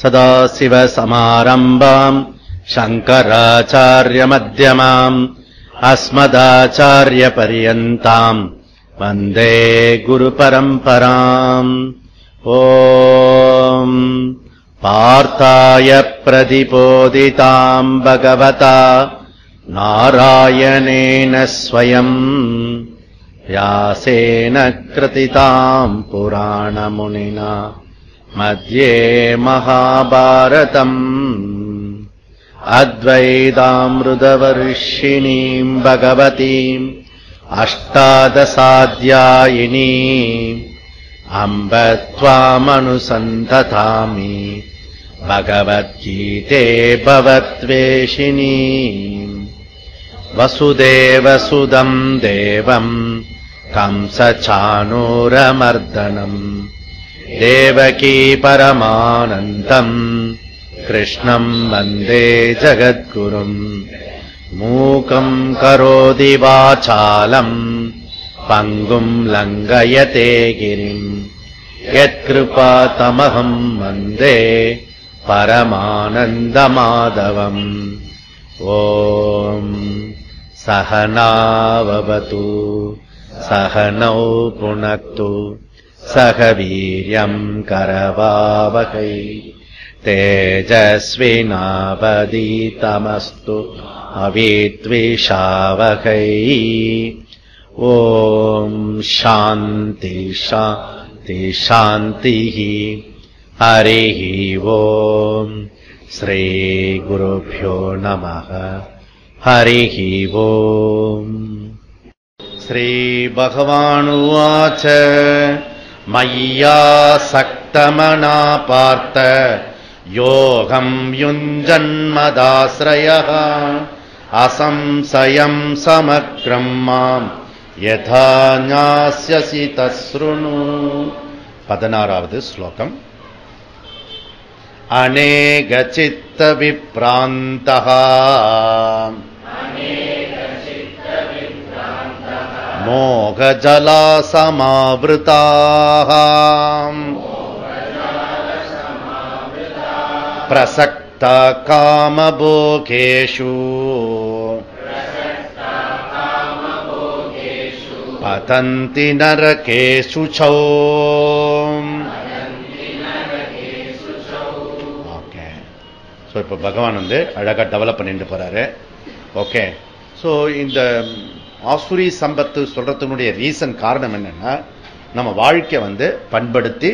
சதாசிவசமாரம்பாம் சங்கராச்சார்யமத்யமாம் அஸ்மதாச்சார்யபரியந்தாம் வந்தே குருபரம்பராம். ஓம் பார்த்தாய பிரதிபோதிதாம் பகவதா நாராயணேன ஸ்வயம் व्यासेन कृतिताम् पुराणमुनिना मध्ये महाभारतम् अद्वैतामृतवर्षिणीम् भगवतीम् अष्टादशाध्यायिनीम् अम्ब त्वामनुसन्ततामि भगवद्गीते भवद्वेषिणीम्. वसुदेवसुदम् देवम् कंसचाणूरमर्दनम् देवकी परमानन्दम् कृष्णम् वन्दे जगद्गुरुम्. मूकम् करोति वाचालम् पङ्गुम् लङ्घयते गिरिम् यत्कृपातमहम् वन्दे परमानन्दमाधवम्. ओम् सहनाववतु सहनौ पुनक्तु सह वीर्यम् करवावहै तेजस्विनावधीतमस्तु अविद्विषावहै. ओम् शान्ति शान्ति शान्तिः. हरिः ओम् श्रीगुरुभ्यो नमः. हरिः ओम्. श्रीभगवानुवाच मय्यासक्तमना पार्थ योगं युञ्जन्मदाश्रयः असंशयं समग्रं मां यथा ज्ञास्यसि तच्छृणु. 16வது ஸ்லோகம். अनेकचित्त विप्रान्तः मोहजलासमावृताः प्रसक्त कामभोगेषु पतन्ति नरकेषु च. ஸோ இப்போ பகவான் அழகாக டெவலப் பண்ணிட்டு போறாரு. ஓகே, ஸோ இந்த ஆசுரி சம்பத்து சொல்றதுனுடைய ரீசன் காரணம் என்னன்னா, நம்ம வாழ்க்கை பண்படுத்தி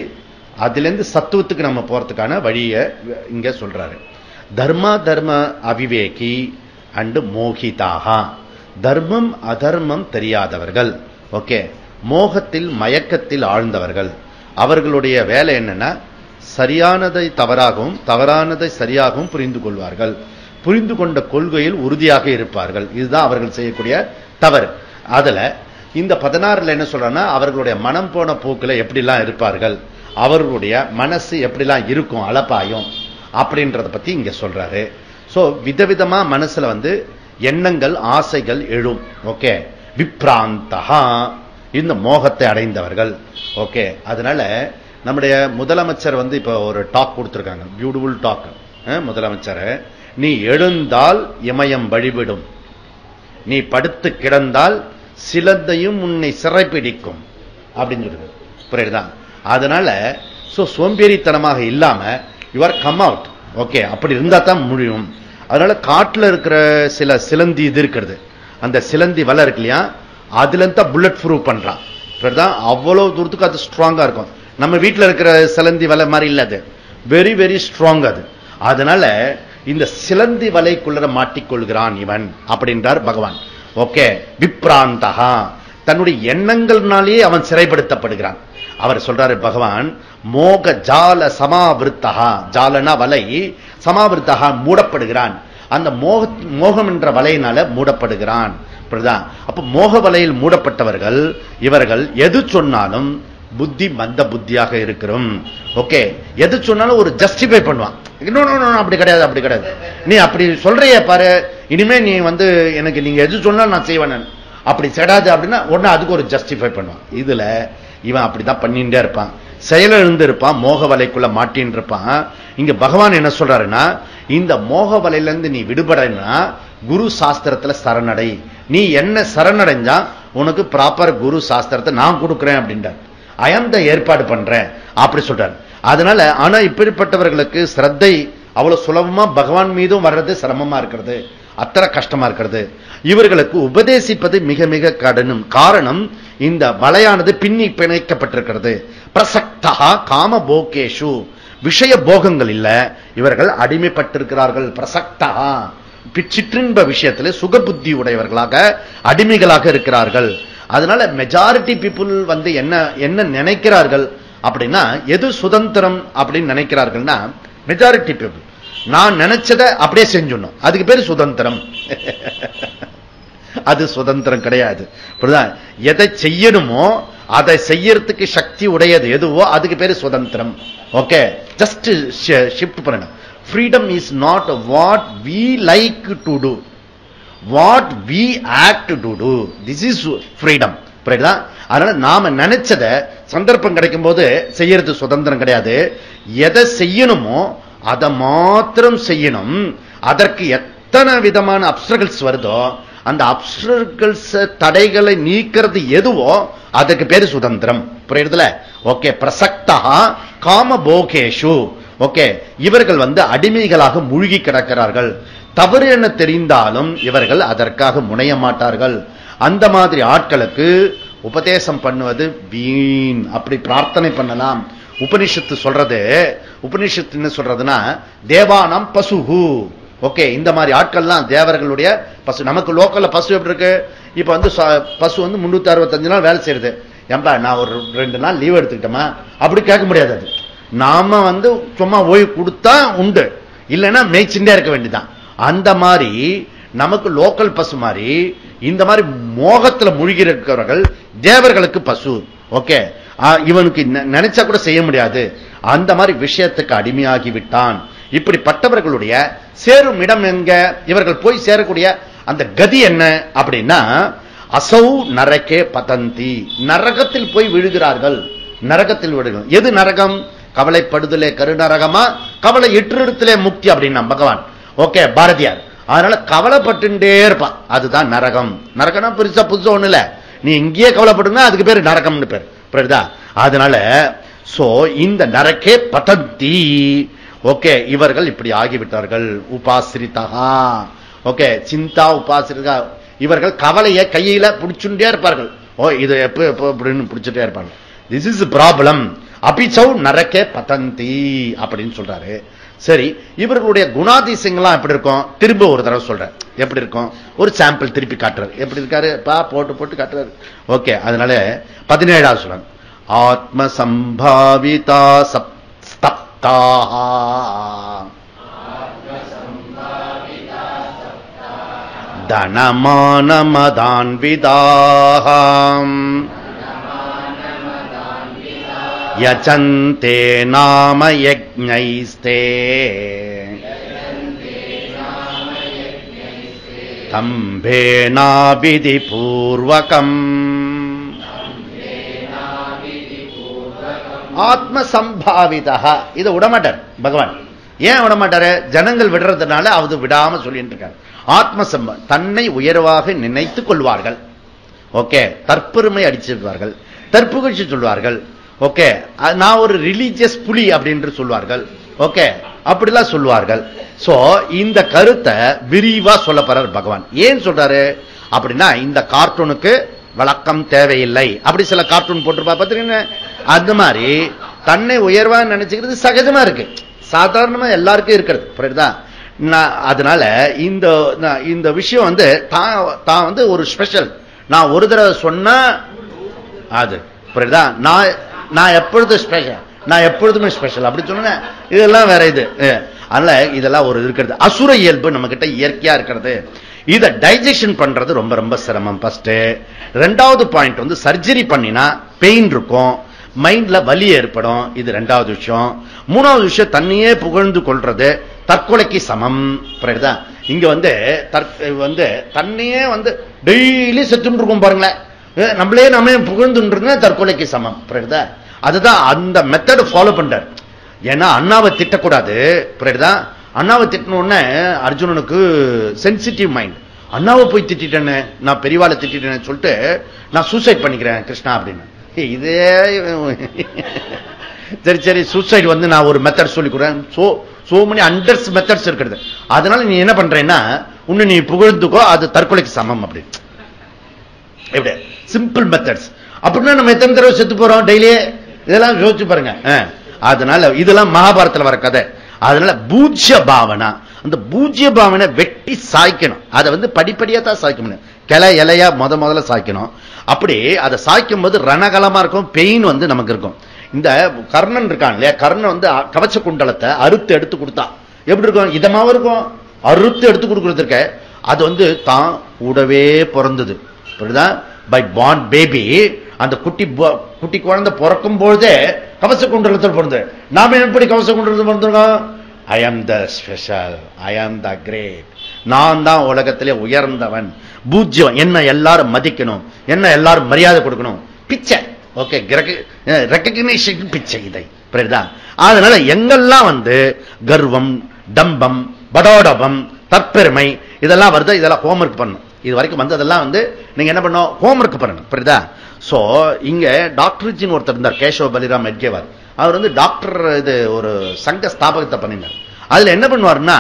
அதுலேருந்து சத்துவத்துக்கு நம்ம போறதுக்கான வழியை இங்க சொல்றாரு. தர்ம அவிவேகி அண்டு மோகிதாகா, தர்மம் அதர்மம் தெரியாதவர்கள். ஓகே, மோகத்தில் மயக்கத்தில் ஆழ்ந்தவர்கள். அவர்களுடைய வேலை என்னன்னா, சரியானதை தவறாகவும் தவறானதை சரியாகவும் புரிந்து கொள்வார்கள். புரிந்து கொண்ட கொள்கையில் உறுதியாக இருப்பார்கள். இதுதான் அவர்கள் செய்யக்கூடிய தவறு. அதுல இந்த 16ல என்ன சொல்றன்னா, அவர்களுடைய மனம் போன போக்குல எப்படிலாம் இருப்பார்கள், அவர்களுடைய மனசு எப்படிலாம் இருக்கும், அலப்பாயும் அப்படின்றத பத்தி இங்க சொல்றாரு. சோ விதவிதமா மனசுல எண்ணங்கள் ஆசைகள் எழும். ஓகே, விப்ராந்தகா, இந்த மோகத்தை அடைந்தவர்கள். ஓகே, அதனால நம்முடைய முதலமைச்சர் இப்ப ஒரு டாக் கொடுத்திருக்காங்க, பியூட்டிஃபுல் டாக். முதலமைச்சர், நீ எழுந்தால் இமயம் வழிவிடும், நீ படுத்து கிடந்தால் சிலந்தையும் உன்னை சிறைப்பிடிக்கும் அப்படின்னு சொல்லுது. புரியுதுதான்? அதனால சோம்பேறித்தனமாக இல்லாம யுவர் கம் அவுட். ஓகே, அப்படி இருந்தா தான் முடியும். அதனால காட்டுல இருக்கிற சில சிலந்தி இது இருக்கிறது, அந்த சிலந்தி வலை இருக்கு இல்லையா, அதுல இருந்தா புல்லட் ப்ரூஃப் பண்றான். அவ்வளவு தூரத்துக்கு அது ஸ்ட்ராங்கா இருக்கும். நம்ம வீட்டில் இருக்கிற சிலந்தி வலை மாதிரி இல்ல, அது வெரி வெரி ஸ்ட்ராங் அது. அதனால இந்த சிலந்தி வலைக்குள்ள மாட்டிக்கொள்கிறான் இவன் அப்படின்றார் பகவான். ஓகே, விப்ராந்தகா, தன்னுடைய எண்ணங்கள்னாலேயே அவன் சிறைப்படுத்தப்படுகிறான். அவர் சொல்றாரு பகவான், மோக ஜால சமாவிருத்தகா, ஜாலனா வலை, சமாவிருத்தகா மூடப்படுகிறான். அந்த மோகம் என்ற வலையினால மூடப்படுகிறான். அப்ப மோக வலையில் மூடப்பட்டவர்கள் இவர்கள். எது சொன்னாலும் புத்தி மந்த புத்தியாக இருக்கிறோம். ஓகே, எது சொன்னாலும் ஒரு ஜஸ்டிஃபை பண்ணுவான். அப்படி கிடையாது, அப்படி கிடையாது, நீ அப்படி சொல்றிய பாரு, இனிமே நீ எனக்கு நீங்க எது சொன்னாலும் நான் செய்வேன், அப்படி செடாது அப்படின்னா உடனே அதுக்கு ஒரு ஜஸ்டிஃபை பண்ணுவான். இதுல இவன் அப்படிதான் பண்ணிட்டே இருப்பான். செயலிழந்து இருப்பான், மோக வலைக்குள்ள மாட்டின்னு இருப்பான். இங்க பகவான் என்ன சொல்றாருன்னா, இந்த மோக வலையிலிருந்து நீ விடுபடனா குரு சாஸ்திரத்துல சரணடை. நீ என்ன சரணடைஞ்சா உனக்கு ப்ராப்பர் குரு சாஸ்திரத்தை நான் கொடுக்கிறேன் அப்படின்றார். அயந்த ஏற்பாடு பண்றேன் அப்படி சொல்றாரு. அதனால ஆனா இப்படிப்பட்டவர்களுக்கு ஸ்ரத்தை அவ்வளவு சுலபமா பகவான் மீதும் வர்றது சிரமமா இருக்கிறது, அத்தனை கஷ்டமா இருக்கிறது. இவர்களுக்கு உபதேசிப்பது மிக மிக கடினம். காரணம், இந்த வலையானது பின்னி பிணைக்கப்பட்டிருக்கிறது. பிரசக்தா காம போகேஷு, விஷய போகங்கள் இல்ல, இவர்கள் அடிமைப்பட்டிருக்கிறார்கள். பிரசக்தா சிற்றின்ப விஷயத்திலே சுகபுத்தி உடையவர்களாக அடிமைகளாக இருக்கிறார்கள். அதனால மெஜாரிட்டி பீப்புள் என்ன என்ன நினைக்கிறார்கள் அப்படின்னா, எது சுதந்திரம் அப்படின்னு நினைக்கிறார்கள்னா, மெஜாரிட்டி பீப்புள் நான் நினைச்சதை அப்படியே செஞ்சுடணும், அதுக்கு பேரு சுதந்திரம். அது சுதந்திரம் கிடையாது. எதை செய்யணுமோ அதை செய்யறதுக்கு சக்தி உடையது எதுவோ அதுக்கு பேரு சுதந்திரம். ஓகே, ஜஸ்ட் ஷிஃப்ட் பண்ணணும். Freedom is not what we like to do, what we act to do. This is freedom. அதனால நாம நினைச்சத சந்தர்ப்பம் கிடைக்கும் போது செய்யறது சுதந்திரம் கிடையாது. எதை செய்யணுமோ அதை மாத்திரம் செய்யணும். அதற்கு எத்தனை விதமான அப்ஸ்ட்ரகல்ஸ் வருதோ அந்த அப்ஸ்ட்ரகல்ஸ் தடைகளை நீக்கிறது எதுவோ அதுக்கு பேரு சுதந்திரம். புரியுதுல? ஓகே. பிரசக்தா காம போகேஷு. ஓகே, இவர்கள் அடிமைகளாக மூழ்கி கிடக்கிறார்கள். தவறு என்ன தெரிந்தாலும் இவர்கள் அதற்காக முனைய மாட்டார்கள். அந்த மாதிரி ஆட்களுக்கு உபதேசம் பண்ணுவது வீண். அப்படி பிரார்த்தனை பண்ணலாம். உபனிஷத்து சொல்றது, உபனிஷத்து என்ன சொல்றதுன்னா, தேவானம் பசுகு. ஓகே, இந்த மாதிரி ஆட்கள்லாம் தேவர்களுடைய பசு. நமக்கு லோக்கல்ல பசு எப்படி இருக்கு? இப்ப பசு 365 நாள் வேலை செய்யுது. ஏன்பா நான் ஒரு 2 நாள் லீவ் எடுத்துக்கிட்டோமா அப்படி கேட்க முடியாது. அது நாம சும்மா ஓய்வு கொடுத்தா உண்டு, இல்லைன்னா மேய்ச்சிண்டே இருக்க வேண்டியதான். அந்த மாதிரி நமக்கு லோக்கல் பசு மாதிரி இந்த மாதிரி மோகத்துல மூழ்கி இருக்கிறவர்கள் தேவர்களுக்கு பசு. ஓகே, இவனுக்கு நினைச்சா கூட செய்ய முடியாது. அந்த மாதிரி விஷயத்துக்கு அடிமையாகி விட்டான். இப்படிப்பட்டவர்களுடைய சேரும் இடம் எங்க? இவர்கள் போய் சேரக்கூடிய அந்த கதி என்ன அப்படின்னா, அசௌ நரகே பதந்தி, நரகத்தில் போய் விழுகிறார்கள். நரகத்தில் விழுகிறார்கள். எது நரகம்? கவலைப்படுதலே கருநரகமா, கவலை எற்றிடத்திலே முக்தி அப்படின்னா பகவான். ஓகே, பாரதியார். அதனால கவலைப்பட்டுட்டே இருப்பான், அதுதான் நரகம். நரகம்னா புதுசா ஒண்ணு இல்ல, நீ இங்கேயே கவலைப்படுங்க, அதுக்கு பேரு நரகம்னு பேர். புரியுதா? அதனால இந்த நரகே பதந்தி. ஓகே, இவர்கள் இப்படி ஆகிவிட்டார்கள். உபாசிரிதா. ஓகே, சிந்தா உபாசிரிதா. இவர்கள் கவலையை கையில பிடிச்சுட்டே இருப்பார்கள். இது எப்ப அப்படின்னு பிடிச்சுட்டே இருப்பார்கள். This is problem. அபிச்சௌ நரகே பதந்தி அப்படின்னு சொல்றாரு. சரி, இவர்களுடைய குணாதிசயங்கள்லாம் எப்படி இருக்கும்? திரும்ப ஒரு தடவை சொல்றேன். எப்படி இருக்கும்? ஒரு சாம்பிள் திருப்பி காட்டுறாரு. எப்படி இருக்காரு போட்டு காட்டுறாரு. ஓகே, அதனால 17ஆவது சொல்றாங்க. ஆத்ம சம்பாவிதா ஸ்தப்தா, தனமானமதான்விதாஹம் யசந்தே நாம யஜ்ஞைஸ்தே தம்பேனாபிதி பூர்வகம். ஆத்ம சம்பாவிதா, இதை விடமாட்டார் பகவான். ஏன் விடமாட்டாரு? ஜனங்கள் விடுறதுனால அது விடாம சொல்லிட்டு இருக்காரு. ஆத்ம சம்பா, தன்னை உயர்வாக நினைத்துக் கொள்வார்கள். ஓகே, தற்பெருமை அடிச்சிருவார்கள், தற்புகழ்ச்சி சொல்வார்கள். ஓகே, நான் ஒரு ரிலீஜியஸ் புலி அப்படின்னு சொல்வார்கள். ஓகே, அப்படிலாம் சொல்வார்கள். சோ இந்த கருத்தை விரிவா சொல்ல போறார் பகவான். ஏன் சொல்றாரு அப்படின்னா, இந்த கார்ட்டூனுக்கு வழக்கம் தேவையில்லை. அப்படி சில கார்ட்டூன் போட்டிருப்பா பாத்தீங்கன்னா, அந்த மாதிரி தன்னை உயர்வா நினைச்சுக்கிறது சகஜமா இருக்கு, சாதாரணமா எல்லாருக்கும் இருக்கிறது. புரியுதா? அதனால இந்த விஷயம் தான் ஒரு ஸ்பெஷல். நான் ஒரு தடவை சொன்னா அது புரியுதா? நான் எப்பொழுதும் ஸ்பெஷல், நான் எப்பொழுதுமே ஸ்பெஷல் அப்படி சொன்னேன். இதெல்லாம் வேற இது. அதனால இதெல்லாம் ஒரு இருக்கிறது. அசுர இயல்பு நம்ம கிட்ட இயற்கையா இருக்கிறது. இதை டைஜஷன் பண்றது ரொம்ப ரொம்ப சிரமம். ஃபர்ஸ்ட். 2வது பாயிண்ட் சர்ஜரி பண்ணினா பெயின் இருக்கும், மைண்ட்ல வலி ஏற்படும். இது 2வது விஷயம். 3வது விஷயம், தன்னையே புகழ்ந்து கொள்றது தற்கொலைக்கு சமம். புரியுதா? இங்க தன்னையே டெய்லி செத்துட்டு இருக்கும் பாருங்களேன். நம்மளே நம்ம புகழ்ந்துன்றது தற்கொலைக்கு சமம். புரியுதா? அதுதான் அந்த மெத்தட் ஃபாலோ பண்றாரு. ஏன்னா அண்ணாவை திட்டக்கூடாது. புரியுதுதான்? அண்ணாவை திட்டணும்னு அர்ஜுனனுக்கு சென்சிட்டிவ் மைண்ட். அண்ணாவை போய் திட்டேன்னு, நான் பெரியவாளை திட்டேன்னு சொல்லிட்டு நான் சூசைட் பண்ணிக்கிறேன் கிருஷ்ணா அப்படின்னு. இதே சரி சரி சூசைட் வந்து நான் ஒரு மெத்தட் சொல்லி கொடுறேன். சோ மெனி ஹண்ட்ரட்ஸ் மெத்தட்ஸ் இருக்கிறது. அதனால நீ என்ன பண்றேன்னா உன்னை நீ புகழ்ந்துக்கோ, அது தற்கொலைக்கு சமம் அப்படி. எப்படி சிம்பிள் மெத்தட்ஸ். அப்படின்னா நம்ம எத்தனை தடவை செத்து போறோம் டெய்லியே? இதெல்லாம் யோசிச்சு பாருங்க. அதனால இதெல்லாம் மகாபாரதத்தில் வர கதை. அதனால பூஜ்ய பாவனா, அந்த பூஜ்ய பாவனை வெட்டி சாய்க்கணும். அதை வந்து படிப்படியா தான் சாய்க்க முடியும். கிளை இலையா முதல்ல சாய்க்கணும். அப்படி அதை சாய்க்கும் போது ரணகலமா இருக்கும், பெயின் வந்து நமக்கு இருக்கும். இந்த கர்ணன் இருக்கான் இல்லையா, கர்ணன் வந்து கவச்ச குண்டலத்தை அறுத்து எடுத்து கொடுத்தா எப்படி இருக்கும்? இதமாவும் இருக்கும். அறுத்து எடுத்து கொடுக்கறதுக்க அது வந்து தான் கூடவே பிறந்தது. பை பார்ன் பேபி, அந்த குட்டி குழந்தை பிறக்கும் பொழுதே கவச குண்டலத்தில் பிறந்தது. நாம எப்படி கவச குண்டலத்தில் பிறந்திருக்கோம்? ஐ ஆம் த ஸ்பெஷல், ஐ ஆம் த கிரேட், நான் தான் உலகத்திலே உயர்ந்தவன், பூஜ்யம், என்ன எல்லாரும் மதிக்கணும், என்ன எல்லாரும் மரியாதை கொடுக்கணும். பிச்சை, ஓகே, ரெகக்னிஷன் பிச்சை இதை. புரியுதா? அதனால எங்கெல்லாம் வந்து கர்வம், டம்பம், படோடபம், தற்பெருமை இதெல்லாம் வருது, இதெல்லாம் ஹோம்ஒர்க் பண்ணணும். இது வரைக்கும் வந்து அதெல்லாம் வந்து நீங்க என்ன பண்ணணும்? ஹோம்ஒர்க் பண்ணணும். புரியுதா? சோ இங்க டாக்டர் ஒருத்தர் இருந்தார், கேசவ பலிராம் எட்கேவார். அவர் வந்து டாக்டர் இது ஒரு சங்க ஸ்தாபகத்தை பண்ணினார். அதுல என்ன பண்ணுவார்னா,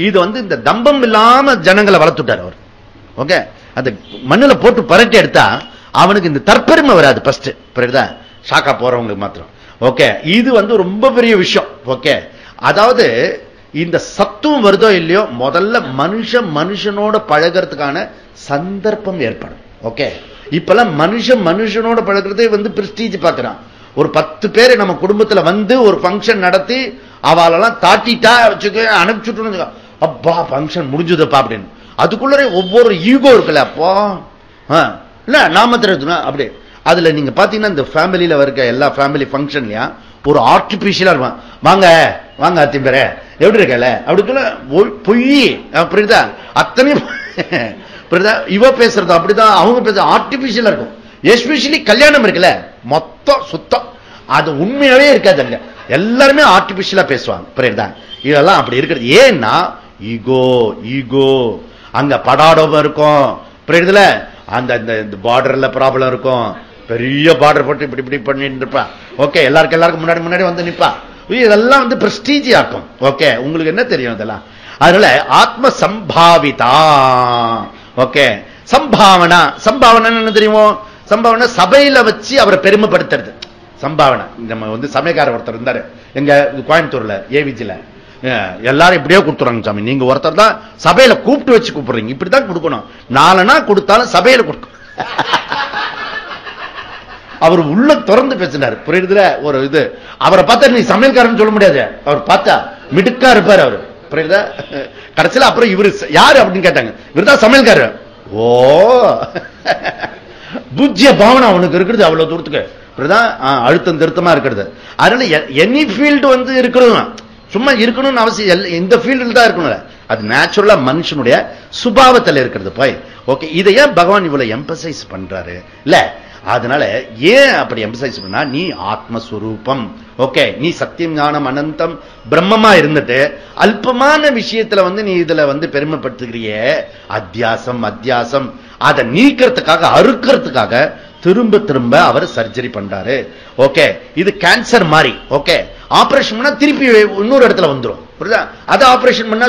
இது வந்து இந்த தம்பம் இல்லாம ஜனங்களை வளர்த்துட்டார் அவர். ஓகே, அந்த மண்ணுல போட்டு பரட்டி எடுத்தா அவனுக்கு இந்த தற்பெருமை வராது. ஃபர்ஸ்ட் புரியுதா? ஷாக்கா போறவங்களுக்கு மாத்திரம். ஓகே, இது வந்து ரொம்ப பெரிய விஷயம். ஓகே, அதாவது இந்த சத்துவம் வருதோ இல்லையோ, முதல்ல மனுஷனோட பழகிறதுக்கான சந்தர்ப்பம் ஏற்படும். ஓகே, இப்பெல்லாம் மனுஷனோட பழகிறதே வந்து பிரெஸ்டீஜ் பார்க்கிறான். ஒரு 10 பேர் நம்ம குடும்பத்துல வந்து ஒரு பங்கன் நடத்தி அவளெல்லாம் தாட்டிட்டா வச்சுக்க, அனுப்பிச்சுட்டு அப்பா பங்கன் முடிஞ்சதுப்பா அப்படின்னு. அதுக்குள்ளே ஒவ்வொரு ஈகோ இருக்குல்ல, அப்போ இல்ல நாம தெரியுதுனா அப்படி. அதுல நீங்க பாத்தீங்கன்னா இந்த ஃபேமிலியில இருக்க எல்லா ஃபேமிலி பங்கன்லயா ஒரு ஆர்டிபிஷியலா இருப்பான். வாங்க வாங்க அத்திம்பேர எப்படி இருக்கல அப்படி சொல்ல பொய். புரியுதா? அத்தனையும் புரியுதா? இவ பேசுறது அப்படிதான், அவங்க பேசுறது ஆர்டிபிஷியலா இருக்கும். எஸ்பெஷலி கல்யாணம் இருக்குல்ல, மொத்தம் சுத்தம் அது உண்மையாவே இருக்காதுங்க. எல்லாருமே ஆர்டிபிஷியலா பேசுவாங்க. புரியுதா? இதெல்லாம் அப்படி இருக்கிறது. ஏன்னா ஈகோ, ஈகோ அங்க படாடோபம் இருக்கும். புரியுதுல? அந்த பார்டர்ல ப்ராப்ளம் இருக்கும். பெரிய பார்டர் போட்டு இப்படி இப்படி பண்ணிட்டு இருப்பா. ஓகே, எல்லாருக்கும் முன்னாடி வந்து நிப்பா. இதெல்லாம் வந்து பிரஸ்டீஜ் ஆக்கும். ஓகே, உங்களுக்கு என்ன தெரியும் இதெல்லாம்? அதனால ஆத்ம சம்பாவிதா. ஓகே, சம்பாவனா. சம்பாவனை என்ன தெரியுமோ? சம்பாவனை சபையில வச்சு அவரை பெருமைப்படுத்துறது சம்பாவனை. நம்ம வந்து சமயக்காரர் ஒருத்தர் இருந்தாரு எங்க கோயம்புத்தூர்ல ஏவிஜில. எல்லாரும் இப்படியே கொடுத்துறாங்க சாமி, நீங்க ஒருத்தர் தான் சபையில கூப்பிட்டு வச்சு கூப்பிடுறீங்க, இப்படிதான் கொடுக்கணும். 4 கொடுத்தாலும் சபையில கொடுக்கணும். அவர் உள்ள திறந்து பேசினார். புரியுதுல? ஒரு இது அவரை பார்த்தா நீ சமையல்காரன் சொல்ல முடியாது. அவர் பார்த்தா மிடுக்கா இருப்பார் அவர். புரியுதா? கடைசியில் அப்புறம் இவரு யாரு அப்படின்னு கேட்டாங்க. இவருதான் சமையல்காரர். ஓ, பூஜ்ய பாவனை அவனுக்கு இருக்கிறது அவ்வளவு தூரத்துக்கு. அழுத்தம் திருத்தமா இருக்கிறது. அதனால எனி ஃபீல்டு வந்து இருக்கணும், சும்மா இருக்கணும்னு அவசியம். இந்த ஃபீல்டில் தான் இருக்கணும். அது நேச்சுரலா மனுஷனுடைய சுபாவத்தில் இருக்கிறது. போய் ஓகே, இதை ஏன் பகவான் இவ்வளவு எம்பசைஸ் பண்றாரு இல்ல? அதனால ஏன் அப்படி எம்பசைஸ் பண்ணா, நீ ஆத்மஸ்வரூபம். ஓகே, நீ சத்தியம் ஞானம் அனந்தம் பிரம்மமா இருந்துட்டு அல்பமான விஷயத்துல வந்து நீ இதுல வந்து பெருமைப்படுத்துகிறிய அத்தியாசம் அதை நீக்கிறதுக்காக, அறுக்கிறதுக்காக திரும்ப திரும்ப அவர் சர்ஜரி பண்றாரு. ஓகே, இது கேன்சர் மாதிரி. ஓகே, ஆபரேஷன் பண்ணா திருப்பி இன்னொரு இடத்துல வந்துடும். புரியுதா? அது ஆபரேஷன் பண்ணா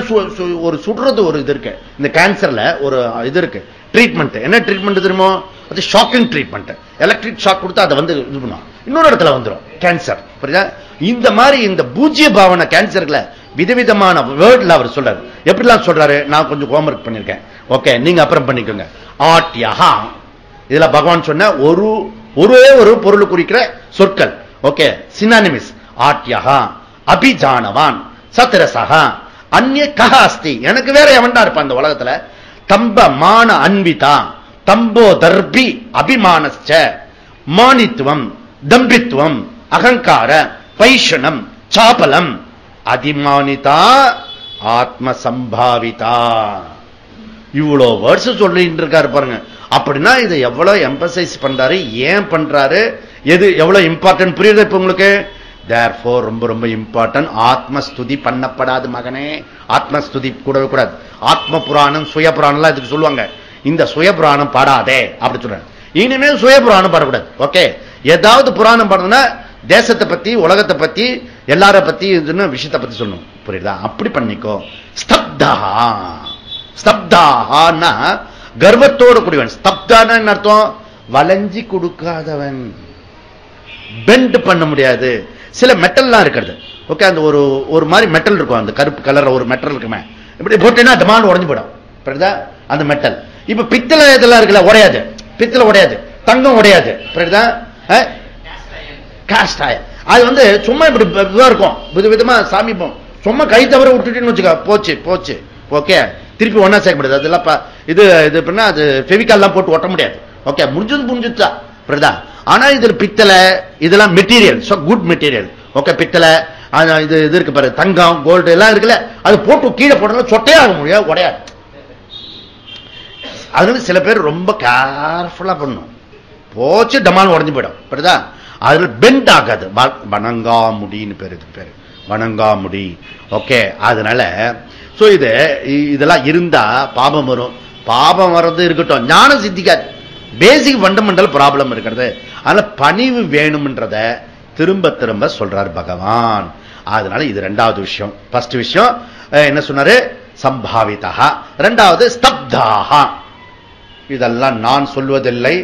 ஒரு சுடுறது ஒரு இது இருக்கு. இந்த கேன்சர்ல ஒரு இது இருக்கு ட்ரீட்மெண்ட். என்ன ட்ரீட்மெண்ட் தெரியுமோ? அது ஷாக்கிங் ட்ரீட்மெண்ட். எலக்ட்ரிக் ஷாக் கொடுத்தா அதை வந்து இது பண்ணும், இன்னொரு இடத்துல வந்துடும் கேன்சர். புரியுதா? இந்த மாதிரி இந்த பூஜ்ய பாவனை கேன்சர்ல விதவிதமான வேர்ட்ல அவர் சொல்றாரு. எப்படிலாம் சொல்றாரு நான் கொஞ்சம் ஹோம்வொர்க் பண்ணிருக்கேன். ஓகே, நீங்க அப்புறம் பண்ணிக்கோங்க. ஆட்யஹா, இதுல பகவான் சொன்ன ஒரே ஒரு பொருள் குறிக்கிற சொற்கள். ஓகே, சினானிமிஸ். ஆட்யஹா, அபிஜானவான், சத்ரசஹா, அந்நிய கஹ அஸ்தி. எனக்கு வேற எவன்டா இருப்பான் இந்த உலகத்துல? தம்ப மான அன்விதா, தம்போ தர்பி அபிமானச்ச, மானித்துவம், தம்பித்துவம், அகங்கார, பைஷணம், சாபலம், அதிமானிதா, ஆத்ம சம்பாவிதா. இவ்வளவு வேர்ட்ஸ் சொல்லிட்டு இருக்காரு பாருங்க. அப்படின்னா இதை எவ்வளவு எம்பசைஸ் பண்றாரு, ஏன் பண்றாரு, எது எவ்வளவு இம்பார்ட்டன்ட் புரியுது இப்ப உங்களுக்கு? therefore ரொம்ப ரொம்ப இம்பார்ட்டன்ட். ஆத்மஸ்துதி பண்ணப்படாது மகனே. ஆத்மஸ்துதி கூடவே கூடாது. ஆத்ம புராணம் சுய புராணம் இதுக்கு சொல்லுவாங்க. இந்த சுய புராணம் பாடாதே அப்படி சொல்றாங்க. இனிமேல் சுய புராணம் பாடக்கூடாது. ஓகே, ஏதாவது புராணம் பாடுறதுன்னா தேசத்தை பத்தி உலகத்தை பத்தி எல்லார பத்தி விஷயத்தை பத்தி சொல்லணும். புரியுதா? அப்படி பண்ணிக்கோ. ஸ்தப்தா ஸ்தப்தானா கர்வத்தோடு கூடியவன். ஸ்தப்தான அர்த்தம் வளைஞ்சி கொடுக்காதவன். பெண்ட் பண்ண முடியாது. சில மெட்டல்லாம் இருக்கிறது. ஓகே, அந்த ஒரு மாதிரி மெட்டல் இருக்கும். அந்த கருப்பு கலர் ஒரு மெட்டல் இருக்குமே, இப்படி போட்டேன்னா டமான் உடஞ்சு போயிடும். புரியுதா? அந்த மெட்டல். இப்ப பித்தளை இதெல்லாம் இருக்குல்ல, உடையாது. பித்தளை உடையாது, தங்கம் உடையாது. புரியுதா? காஸ்ட் ஆயில் அது சும்மா இப்படி இருக்கும். விதவிதமா சாமிப்போம். சும்மா கை தவற விட்டுட்டுன்னு வச்சுக்கோ, போச்சு போச்சு. ஓகே, திருப்பி ஒன்னா சேர்க்க முடியாது. அதெல்லாம் இது பண்ணா அது ஃபெவிகால்லாம் போட்டு ஒட்ட முடியாது. ஓகே, முடிஞ்சதா. புரியுதா? ஆனா இதுல பித்தளை இதெல்லாம் மெட்டீரியல், குட் மெட்டீரியல். ஓகே, பித்தளை இது இருக்கு பாரு, தங்கம் கோல்டு எல்லாம் இருக்குல்ல, அது போட்டு கீழே போடணும், சொட்டையா ஆக முடியாது, உடையாது. அதனால சில பேர் ரொம்ப கேர்ஃபுல்லா பண்ணும். போச்சு டமான் உடஞ்சு போயிடும். புரியுதா? அதுல பெண்ட் ஆகாது. வணங்காமுடின்னு பேரு, இதுக்கு பேரு வணங்காமுடி. ஓகே, அதனால இதெல்லாம் இருந்தா பாபம் வரும். பாபம் வர்றது இருக்கட்டும், ஞானம் சித்திக்காது. பேசிக் ஃபண்டமெண்டல் ப்ராப்ளம் இருக்கிறது. அதனால பணிவு வேணும்ன்றத திரும்ப திரும்ப சொல்றார் பகவான். அதனால இது ரெண்டாவது விஷயம். ஃபர்ஸ்ட் விஷயம் என்ன சொன்னாரு? சம்பாவிதா. ரெண்டாவது ஸ்தப்தாக. இதெல்லாம் நான் சொல்வதில்லை,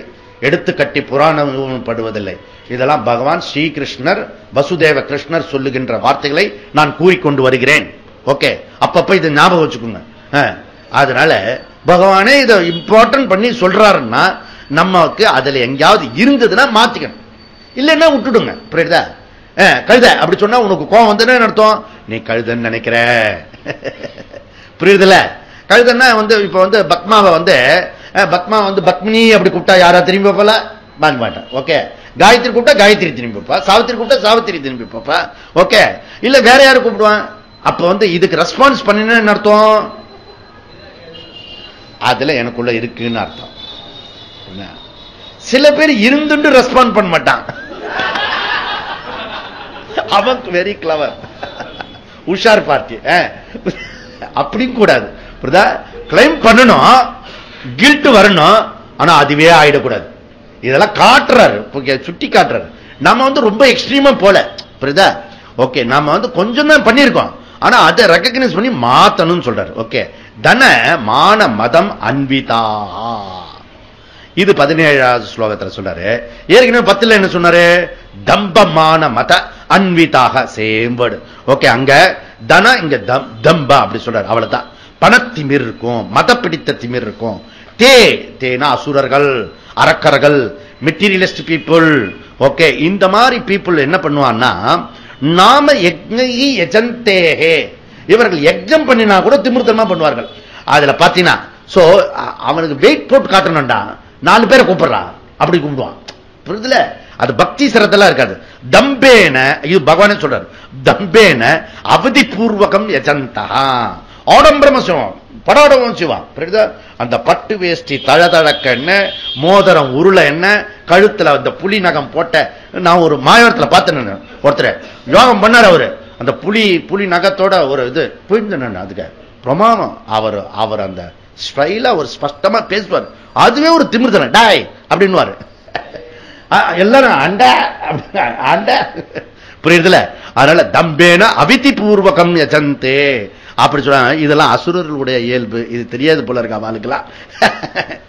எடுத்துக்கட்டி புராணம் படுவதில்லை. இதெல்லாம் பகவான் ஸ்ரீகிருஷ்ணர் வசுதேவ கிருஷ்ணர் சொல்லுகின்ற வார்த்தைகளை நான் கூறிக்கொண்டு வருகிறேன். ஓகே, அப்பப்ப இதை ஞாபகம் வச்சுக்கோங்க. அதனால பகவானே இதை இம்பார்ட்டன்ட் பண்ணி சொல்றாருன்னா நமக்கு அதுல எங்கேயாவது இருந்ததுன்னா மாத்திக்கணும், இல்லைன்னா விட்டுடுங்க. புரியுதா? கழுத அப்படி சொன்னா உனக்கு கோவம் வந்து அர்த்தம் நீ கழுதன்னு நினைக்கிற. புரியுதுல? கழுதன்னா இப்ப பத்மாவை பத்மா பத்மினி அப்படி கூப்பிட்டா யாரா திரும்பி போல வாங்க மாட்டேன். ஓகே, காயத்ரி கூப்பிட்டா காயத்ரி திரும்பி போப்பா, சாவித்திரி கூப்பிட்டா சாவித்திரி திரும்பி போப்பா. ஓகே, இல்ல வேற யாரும் கூப்பிடுவான். அப்ப இதுக்கு ரெஸ்பான்ஸ் பண்ணினு அர்த்தம் அதுல எனக்குள்ள இருக்குன்னு அர்த்தம். சில பேர் இருந்துட்டு ரெஸ்பாண்ட் பண்ண மாட்டான். அவன் வெரி கிளவர், உஷார் பார்ட்டி. அப்படியும் கூடாது. கிளைம் பண்ணணும், கில்ட் வரணும், ஆனா அதுவே ஆயிடக்கூடாது. இதெல்லாம் காட்டுறாரு, சுட்டி காட்டுறாரு. நம்ம ரொம்ப எக்ஸ்ட்ரீமா போல. புரியுதா? ஓகே, நாம கொஞ்சம் தான் பண்ணிருக்கோம், ஆனா அதை ரெகக்னைஸ் பண்ணி மாத்தணும்னு சொல்றாரு. ஓகே, தன மான மதம் அன்விதா. இது 17வது ஸ்லோகத்தில் சொல்றாரு. ஏற்கனவே 10ல் என்ன சொன்னாரு? தம்பமான மத அன்விதாக. Same word. ஓகே, அங்க தன, இங்க தம்பா அப்படி சொல்றாரு. அவ்வளவுதான். பணத்திமிர் இருக்கும், மத பிடித்த திமிர் இருக்கும். தேனா அசுரர்கள், அரக்கர்கள், மெட்டீரியலிஸ்ட் பீப்புள். ஓகே, இந்த மாதிரி பீப்புள் என்ன பண்ணுவான்னா, நாம யஜந்தேஹே, இவர்கள் யஜ்ஞம் பண்ணினா கூட திமிர்த்தனமா பண்ணுவார்கள். அதுல பாத்தீங்கன்னா அவனுக்கு வெயிட் போட்டு காட்டணும்டா, 4 பேரை கூப்பிடுறா அப்படி கும்பிடுவான். புரியுதுல? அது பக்தி சிரத்தெல்லாம் இருக்காது. தம்பேன, இது பகவானே சொல்றாரு, தம்பேன அவதி பூர்வகம் யஜந்தா. ஆடம்பரமா செய்வான், படாடமும் செய்வான். புரியுதா? அந்த பட்டு வேஷ்டி தழதழக்க என்ன, மோதிரம் உருளை என்ன, கழுத்துல அந்த புலி நகம் போட்ட. நான் ஒரு மாயவரத்தில் பார்த்தேன், ஒருத்தர் யோகம் பண்ணார். அவரு அந்த புலி நகத்தோட ஒரு இது போயிருந்தேன். அதுக்கு பிரமாணம். அவர் அந்த ஸ்டைலா ஒரு ஸ்பஷ்டமா பேசுவார். அதுவே ஒரு திமிர்த்தன டாய் அப்படின்னு எல்லாரும் அண்டா அண்டா. புரியுதுல? அதனால தம்பேன அவிதி பூர்வகம் யஜந்தே அப்படி சொல்றாங்க. இதெல்லாம் அசுரர்களுடைய இயல்பு. இது தெரியாது போல இருக்கு அவளுக்கெல்லாம்.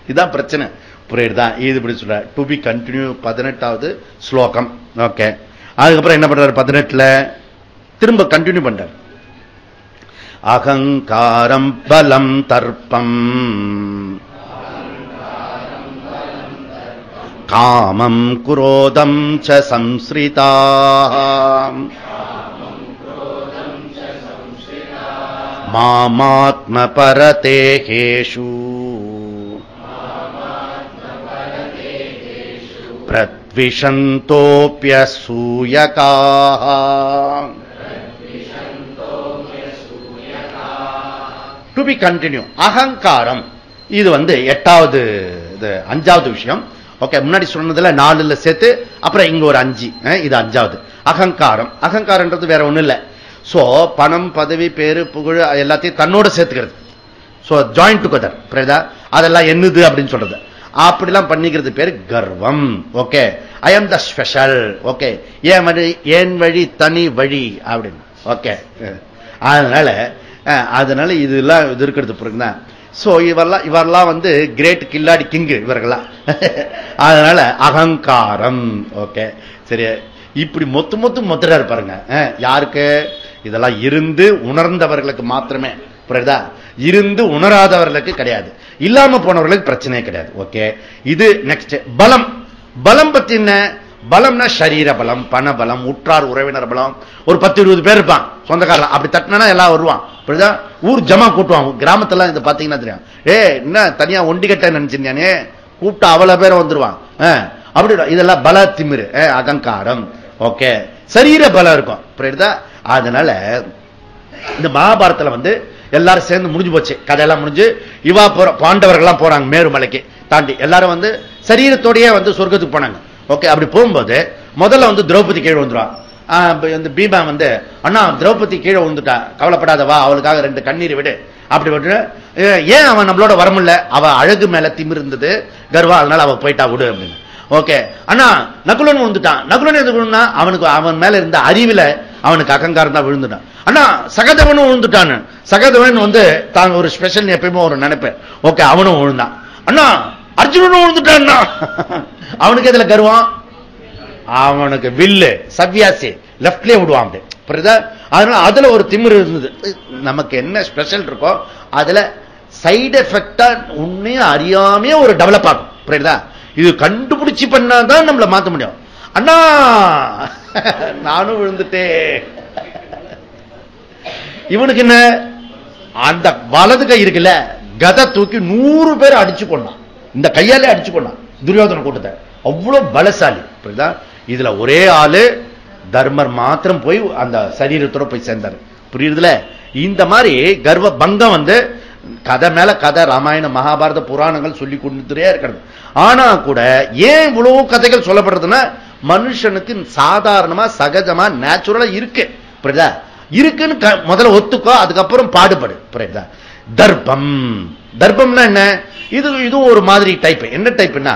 இதுதான் பிரச்சனை. புரியுதா? இது இப்படி சொல்ற. டு பி கண்டினியூ 18வது ஸ்லோகம். ஓகே, அதுக்கப்புறம் என்ன பண்றாரு? 18ல திரும்ப கண்டினியூ பண்றார். அகங்காரம் பலம் தர்ப்பம் காமம் குரோதம் ச சம்ஸ்ரிதா மாமாத்ம பரதேஹேஷு பிரத்விஷந்தோப்யசூயகாः. To be continued. அகங்காரம் இது 8வது 5வது விஷயம். ஓகே, முன்னாடி சொன்னதுல 4 சேர்த்து அப்புறம் இங்க ஒரு 5, இது 5வது. அகங்காரம். அகங்காரம்ன்றது வேற ஒண்ணு இல்ல. சோ பணம், பதவி, பேரு, புகழ் எல்லாத்தையும் தன்னோட சேர்த்துக்கிறது. So join together. புரியுதா? அதெல்லாம் என்னது அப்படின்னு சொல்றது. அப்படிலாம் பண்ணிக்கிறது பேரு கர்வம். ஓகே, ஐ ஆம் த ஸ்பெஷல். ஓகே, ஏன் வழி தனி வழி அப்படின்னு. ஓகே, அதனால இதெல்லாம் இது இருக்கிறது பிறகுதான். சோ இவரெல்லாம் வந்து கிரேட் கில்லாடி கிங்கு இவர்கள்லாம். அதனால அகங்காரம். ஓகே, சரி. இப்படி மொத்தரா இருப்பாருங்க. யாருக்கு? இதெல்லாம் இருந்து உணர்ந்தவர்களுக்கு மாத்திரமே. புரியுதா? இருந்து உணராதவர்களுக்கு கிடையாது. இல்லாம போனவர்களுக்கு பிரச்சனையே கிடையாது. ஓகே, இது நெக்ஸ்ட். பலம். பலம் பத்தி என்ன? பலம்னா சரீர பலம், பண பலம், உற்றார் உறவினர் பலம். ஒரு 10-20 பேர் இருப்பான் சொந்தக்காரலாம். அப்படி தட்டினா எல்லாம் வருவான். புரியுதா? ஊர் ஜமா கூட்டுவாங்க. கிராமத்துல இதை பாத்தீங்கன்னா தெரியும். என்ன தனியா ஒண்டிகட்ட நினைச்சிருந்தானே, கூப்பிட்டா அவ்வளவு பேர் வந்துருவான். அப்படி இதெல்லாம் பல திமிரு, அகங்காரம். ஓகே, சரீர பலம் இருக்கும். புரியுதா? அதனால இந்த மகாபாரதத்துல வந்து எல்லாரும் சேர்ந்து முடிஞ்சு போச்சு. கதையெல்லாம் முடிஞ்சு இவா பாண்டவர்கள்லாம் போறாங்க மேருமலைக்கு தாண்டி. எல்லாரும் வந்து சரீரத்தோடயே வந்து சொர்க்கத்துக்கு போனாங்க. ஓகே, அப்படி போகும்போது முதல்ல வந்து திரௌபதி கீழே வந்துருவான். பீமா வந்து, அண்ணா திரௌபதி கீழே வந்துட்டா, கவலைப்படாதவா, அவளுக்காக 2 கண்ணீர் விடு. அப்படி விட்டு, ஏன் அவன் நம்மளோட வர முடியல? அவ அழகு மேல திமிர் இருந்தது, கர்வம், அதனால அவ போயிட்டா விடு அப்படின்னு. ஓகே, அண்ணா நகுலன் வந்துட்டான். நகுலன் எதுக்குன்னா அவனுக்கு அவன் மேல இருந்த அறிவில அவனுக்கு அகங்காரம் தான் விழுந்துட்டான். அண்ணா சகதவனும் விழுந்துட்டான். சகதவன் வந்து தாங்க ஒரு ஸ்பெஷல் எப்பயுமே ஒரு நினைப்பேன். ஓகே, அவனும் விழுந்தான். அண்ணா அர்ஜுனனும் விழுந்துட்டான். அவனுக்கு எதுல கர்வம்? அவனுக்கு வில்லு சவ்யாசி லெப்ட்லயே விடுவான். புரியுதா? அதனால அதுல ஒரு திமிர் இருந்தது. நமக்கு என்ன ஸ்பெஷல் இருக்கோ அதுல சைடு எஃபெக்டா உன்னையும் அறியாமே ஒரு டெவலப் ஆகும். புரியுதா? இது கண்டுபிடிச்சு பண்ணாதான் நம்மள மாத்த முடியும். அண்ணா நானும் விழுந்துட்டேன். இவனுக்கு என்ன? அந்த வலது கை இருக்குல்ல, கதை தூக்கி 100 பேர் அடிச்சு கொண்டான். இந்த கையாலே அடிச்சு கொண்டான் துரியோதன கூட்டத்தை. அவ்வளவு பலசாலி. புரியுதா? இதுல ஒரே ஆளு தர்மர் மாத்திரம் போய் அந்த சரீரத்தோட போய் சேர்ந்தாரு. புரியுதுல? இந்த மாதிரி கர்வ பங்கம் வந்து கதை மேல கதை, ராமாயண மகாபாரத புராணங்கள் சொல்லி கொண்டுட்டே இருக்கிறது. ஆனா கூட ஏன் இவ்வளவு கதைகள் சொல்லப்படுறதுன்னா, மனுஷனுக்கு சாதாரணமா சகஜமா நேச்சுரலா இருக்கு. புரியுதா? இருக்குன்னு முதல்ல ஒத்துக்கோ, அதுக்கப்புறம் பாடுபடு. புரியுதா? தர்ப்பம். தர்ப்பம்னா என்ன? இது ஒரு மாதிரி டைப். என்ன டைப்னா,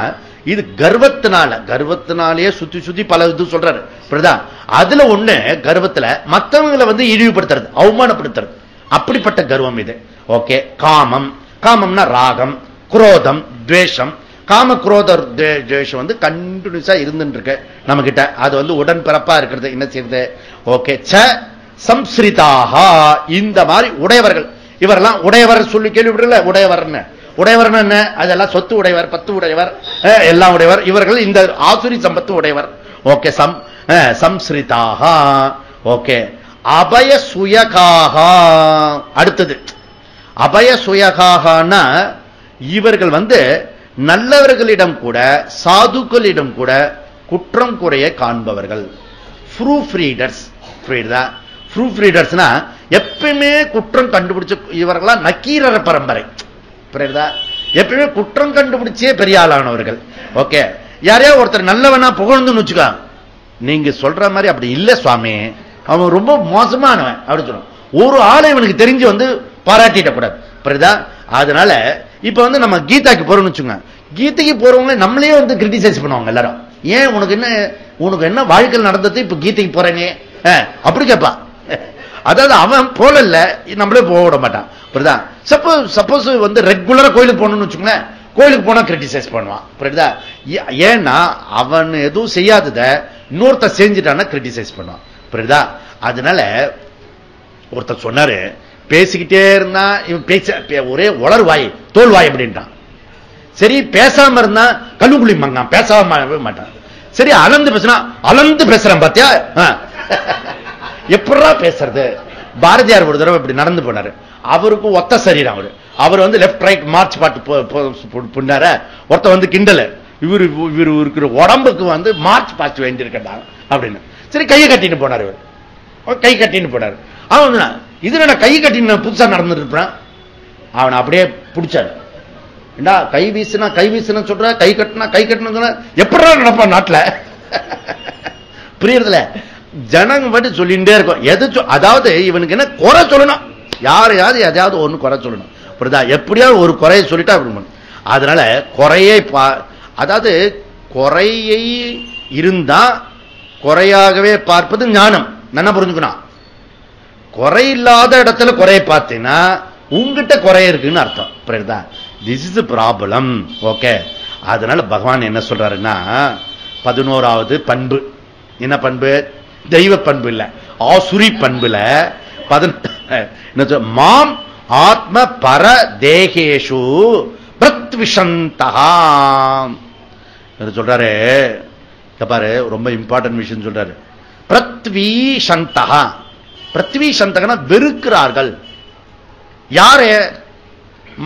இது கர்வத்தினாலேயே சுத்தி பல இது சொல்றாரு. புரியுதா? அதுல ஒண்ணு கர்வத்துல மத்தவங்களை வந்து இழிவுபடுத்துறது, அவமானப்படுத்துறது. அப்படிப்பட்ட கர்வம் இது. ஓகே, காமம். காமம்னா ராகம், குரோதம், துவேஷம். காம குரோத துவேஷம் வந்து கண்டினியூஸா இருந்துட்டு இருக்கு நம்ம கிட்ட. அது வந்து உடன்பிறப்பா இருக்கிறது. என்ன செய்யுது? ஓகே, சம்ஸ்ரிதாக. இந்த மாதிரி உடையவர்கள், இவரெல்லாம் உடையவர் சொல்லி கேள்விப்படல. உடையவர்னு உடையவர் என்ன? அதெல்லாம் சொத்து உடையவர், பத்து உடையவர், எல்லாம் உடையவர். இவர்கள் இந்த ஆசுரி சம்பத்து உடையவர். ஓகே, சம்ஸ்ரிதாக. ஓகே, அபய சுயகாக. அடுத்தது அபய சுயகாகனா, இவர்கள் வந்து நல்லவர்களிடம் கூட சாதுக்களிடம் கூட குற்றம் குறைய காண்பவர்கள். Proof readers. புரியுதா? ப்ரூஃப் ரீடர்ஸ்னா எப்பயுமே குற்றம் கண்டுபிடிச்ச இவர்களா நக்கீரர பரம்பரை. புரியுதா? எப்பயுமே குற்றம் கண்டுபிடிச்சே பெரிய ஆளானவர்கள். ஓகே, யாரையா ஒருத்தர் நல்லவனா புகழ்ந்துன்னு வச்சுக்கோ, நீங்க சொல்ற மாதிரி அப்படி இல்ல சுவாமி, அவன் ரொம்ப மோசமானவன் அப்படின்னு சொல்லுவான். ஒரு ஆளை இவனுக்கு தெரிஞ்சு வந்து பாராட்டிட கூடாது. புரியுதா? அதனால இப்ப வந்து நம்ம கீதாக்கு போறோம்னு வச்சுங்க, கீதைக்கு போறவங்க நம்மளே வந்து கிரிட்டிசைஸ் பண்ணுவாங்க எல்லாரும். ஏன் உனக்கு என்ன வாழ்க்கையில் நடந்தது, இப்ப கீதைக்கு போறேனே அப்படி கேட்பா. அதாவது அவன் போல நம்மளே போக விட மாட்டான். புரியுதா? சப்போஸ் வந்து ரெகுலரா கோயிலுக்கு போகணும்னு வச்சுக்கோங்களேன், கோயிலுக்கு போனா கிரிட்டிசைஸ் பண்ணுவான். புரியுதா? ஏன்னா அவன் எதுவும் செய்யாதத இன்னொருத்த செஞ்சுட்டான்னா கிரிட்டிசைஸ் பண்ணுவான். புரியுதா? அதனால ஒருத்தர் சொன்னாரு, பேசிக்கிட்டே இருந்தா இவன் பேச ஒரே உளர் வாய் தோல் வாய் அப்படின்ட்டான். சரி, பேசாம இருந்தா கல்லுக்குள்ளி மங்கான், பேசாம மாட்டான். சரி, அளந்து பேசினா அளந்து பேசுறான். பாத்தியா எப்படா பேசுறது? பாரதியார் ஒரு தடவை இப்படி நடந்து போனாரு. அவருக்கு ஒத்த சரீரம். அவர் வந்து லெப்ட் ரைட் மார்ச் பாட்டு பண்ணார. ஒருத்த வந்து கிண்டல், இவரு இருக்கிற உடம்புக்கு வந்து மார்ச் பாஸ்ட் வேண்டியிருக்கா அப்படின்னு. சரி, கையை கட்டிட்டு போனார். இவர் கை கட்டின்னு போனார். அவன் இது நான் கை கட்டின்னு புதுசா நடந்துட்டு இருப்பான். அவனை அப்படியே பிடிச்சாரு. கை வீசுனா கை வீசுன்னு சொல்ற, கை கட்டினா கை கட்டணும் சொன்ன எப்படா நடப்பா நாட்டுல? புரியுறதுல? ஜனங்க மட்டும் சொல்லிட்டே இருக்கும். எது அதாவது இவனுக்கு என்ன குறை சொல்லணும், யாரையாவது எதையாவது ஒண்ணு குறை சொல்லணும். புரியுதா? எப்படியாவது ஒரு குறையை சொல்லிட்டா அப்படி. அதனால குறையை அதாவது குறையை இருந்தா குறையாகவே பார்ப்பது ஞானம். என்ன புரிஞ்சுக்கணும்? குறை இல்லாத இடத்துல குறையை பார்த்தீங்கன்னா உங்ககிட்ட குறை இருக்குன்னு அர்த்தம். புரியுதா? This is problem. ஓகே. அதனால பகவான் என்ன சொல்றாருன்னா 11வது பண்பு. என்ன பண்பு? தெய்வ பண்பு இல்ல, ஆசுரி பண்புல மாம் ஆத்ம பர தேகேஷு பிரத்விஷந்தா சொல்றாரு. பாரு, ரொம்ப இம்பார்ட்டன்ட் விஷயம் சொல்றாரு. பிரத்வீஷந்தா. பிரத்வீஷந்தகனா வெறுக்கிறார்கள். யாரு?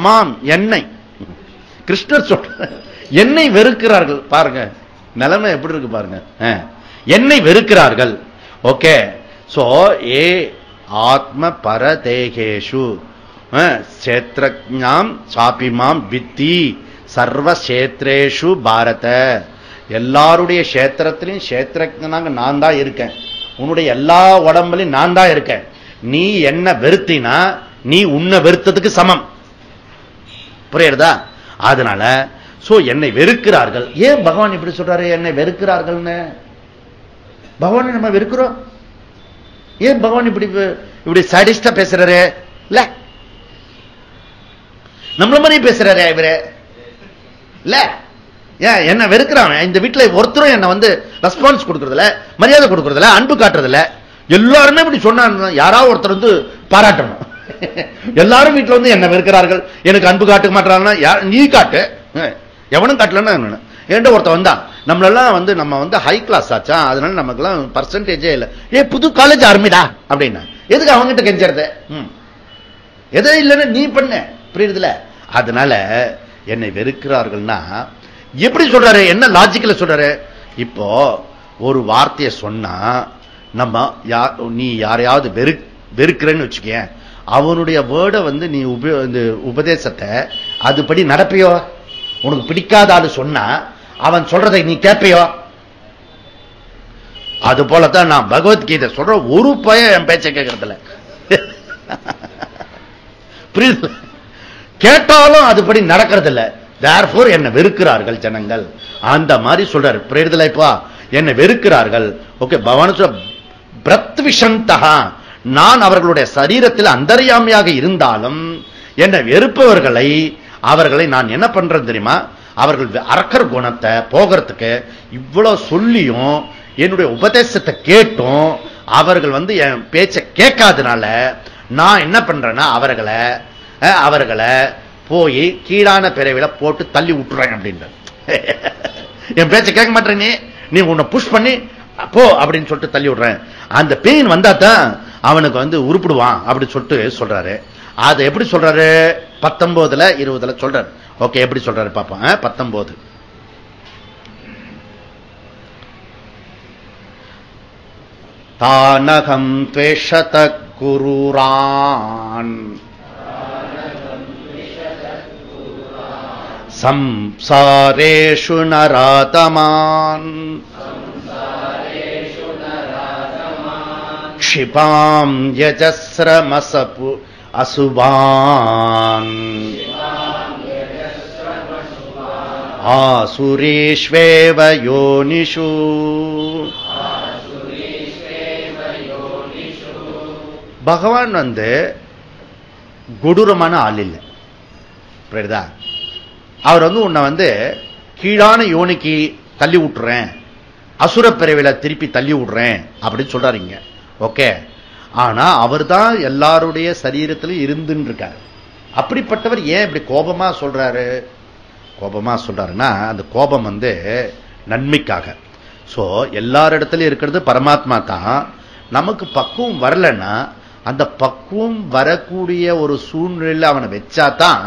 மாம், என்னை. கிருஷ்ணர் சொல்ற என்னை வெறுக்கிறார்கள். பாருங்க நிலைமை எப்படி இருக்கு பாருங்க. என்னை வெறுக்கிறார்கள். ஓகே. சோ ஏ ஆத்ம பரதேகேஷு சேத்ரஞாம் சாபிமாம் வித்தி சர்வ சேத்ரேஷு பாரத. எல்லாருடைய சேத்திரத்திலையும் சேத்திரஞாக நான் தான் இருக்கேன். உன்னுடைய எல்லா உடம்புலையும் நான் தான் இருக்கேன். நீ என்ன வெறுத்தினா நீ உன்னை வெறுத்ததுக்கு சமம். புரியுறதா? அதனால சோ என்னை வெறுக்கிறார்கள். ஏன் பகவான் இப்படி சொல்றாரு என்னை வெறுக்கிறார்கள்னு? பகவான் நம்ம வெறுக்கிறோம். ஏன் பகவான் இப்படி சாடிஸ்டா பேசுறாரு? இல்ல நம்மள மாதிரி பேசுறாரு இவரு. இல்ல ஏன் என்ன வெறுக்கிறான்? இந்த வீட்டுல ஒருத்தரும் என்ன ரெஸ்பான்ஸ் கொடுக்கறதுல, மரியாதை கொடுக்கறதுல, அன்பு காட்டுறதுல. எல்லாருமே இப்படி சொன்னா யாராவது ஒருத்தர் பாராட்டணும். எல்லாரும் வீட்டுல என்ன வெறுக்கிறார்கள், எனக்கு அன்பு காட்ட மாட்டாங்கன்னா நீ காட்டு. எவனும் காட்டலன்னா ஏன்டா ஒருத்தர் வந்தான் நம்மளெல்லாம் நம்ம ஹை கிளாஸ் ஆச்சா, அதனால நமக்கு எல்லாம் பர்சன்டேஜே இல்ல. புது காலேஜ் ஆரம்பிடா அப்படின்னா எதுக்கு அவங்ககிட்ட கெஞ்சறது? எதோ இல்லைன்னு நீ பண்ண. புரியுதுல? அதனால என்னை வெறுக்கிறார்கள்னா எப்படி சொல்றாரு? என்ன லாஜிக்கல சொல்றாரு? இப்போ ஒரு வார்த்தையை சொன்னா நம்ம நீ யாரையாவது வெறுக்கிறேன்னு வச்சுக்க, அவனுடைய வேர்டை நீ உபதேசத்தை அதுபடி நடப்பியோ? உனக்கு பிடிக்காத ஆளு சொன்னா அவன் சொல்றதை நீ கேட்பியோ? அது போலத்தான் நான் பகவத்கீதை சொல்ற ஒரு பையன் என் பேச்சை கேட்கறதில்ல. புரியுது? கேட்டாலும் அதுபடி நடக்கிறதில்ல. தேர்ஃபோர் என்னை வெறுக்கிறார்கள் ஜனங்கள். அந்த மாதிரி சொல்றாரு. புரியுதுல? இப்போ என்னை வெறுக்கிறார்கள். ஓகே. பகவான் சொல்ற பிரத்விஷந்தா, நான் அவர்களுடைய சரீரத்தில் அந்தர்யாமியாக இருந்தாலும் என்னை வெறுப்பவர்களை நான் என்ன பண்றேன் தெரியுமா? அவர்கள் அரக்கர் குணத்தை போகிறதுக்கு இவ்வளவு சொல்லியும் என்னுடைய உபதேசத்தை கேட்டும் அவர்கள் என் பேச்சை கேட்காதனால நான் என்ன பண்றேன்னா அவர்களை போய் கீழான பிறவில போட்டு தள்ளி விட்டுறேன் அப்படின்ற. என் பேச்சை கேட்க மாட்டேன், நீ உன்னை புஷ் பண்ணி போ அப்படின்னு சொல்லிட்டு தள்ளி விடுறேன். அந்த பெயின் வந்தா தான் அவனுக்கு உருப்பிடுவான் அப்படி சொல்லிட்டு சொல்றாரு. அது எப்படி சொல்றாரு? 19, 20 சொல்றாரு. ஓகே. எப்படி சொல்றாரு பாப்போம். 19 தானகம் துவேஷத குருரான் சம்சாரேஷு நராதமான் க்ஷிபாம் யஜஸ்ரமசபு அசுபான் ஆசுரேஷ்வேவ யோனிஷு. பகவான் கொடூரமான ஆள் இல்லை. புரியுதா? அவர் உன்னை கீழான யோனிக்கு தள்ளி விட்டுறேன், அசுர பிறவில திருப்பி தள்ளி விடுறேன் அப்படின்னு சொல்றாருங்க. ஓகே. ஆனா அவர் தான் எல்லாருடைய சரீரத்திலும் இருந்துன்னு இருக்காரு. அப்படிப்பட்டவர் ஏன் இப்படி கோபமா சொல்றாரு? கோபமா சொல்றாருன்னா அந்த கோபம் நன்மைக்காக. சோ எல்லாரிடத்திலும் இருக்கிறது பரமாத்மா தான். நமக்கு பக்குவம் வரலன்னா அந்த பக்குவம் வரக்கூடிய ஒரு சூழ்நிலையில் அவனை வச்சாதான்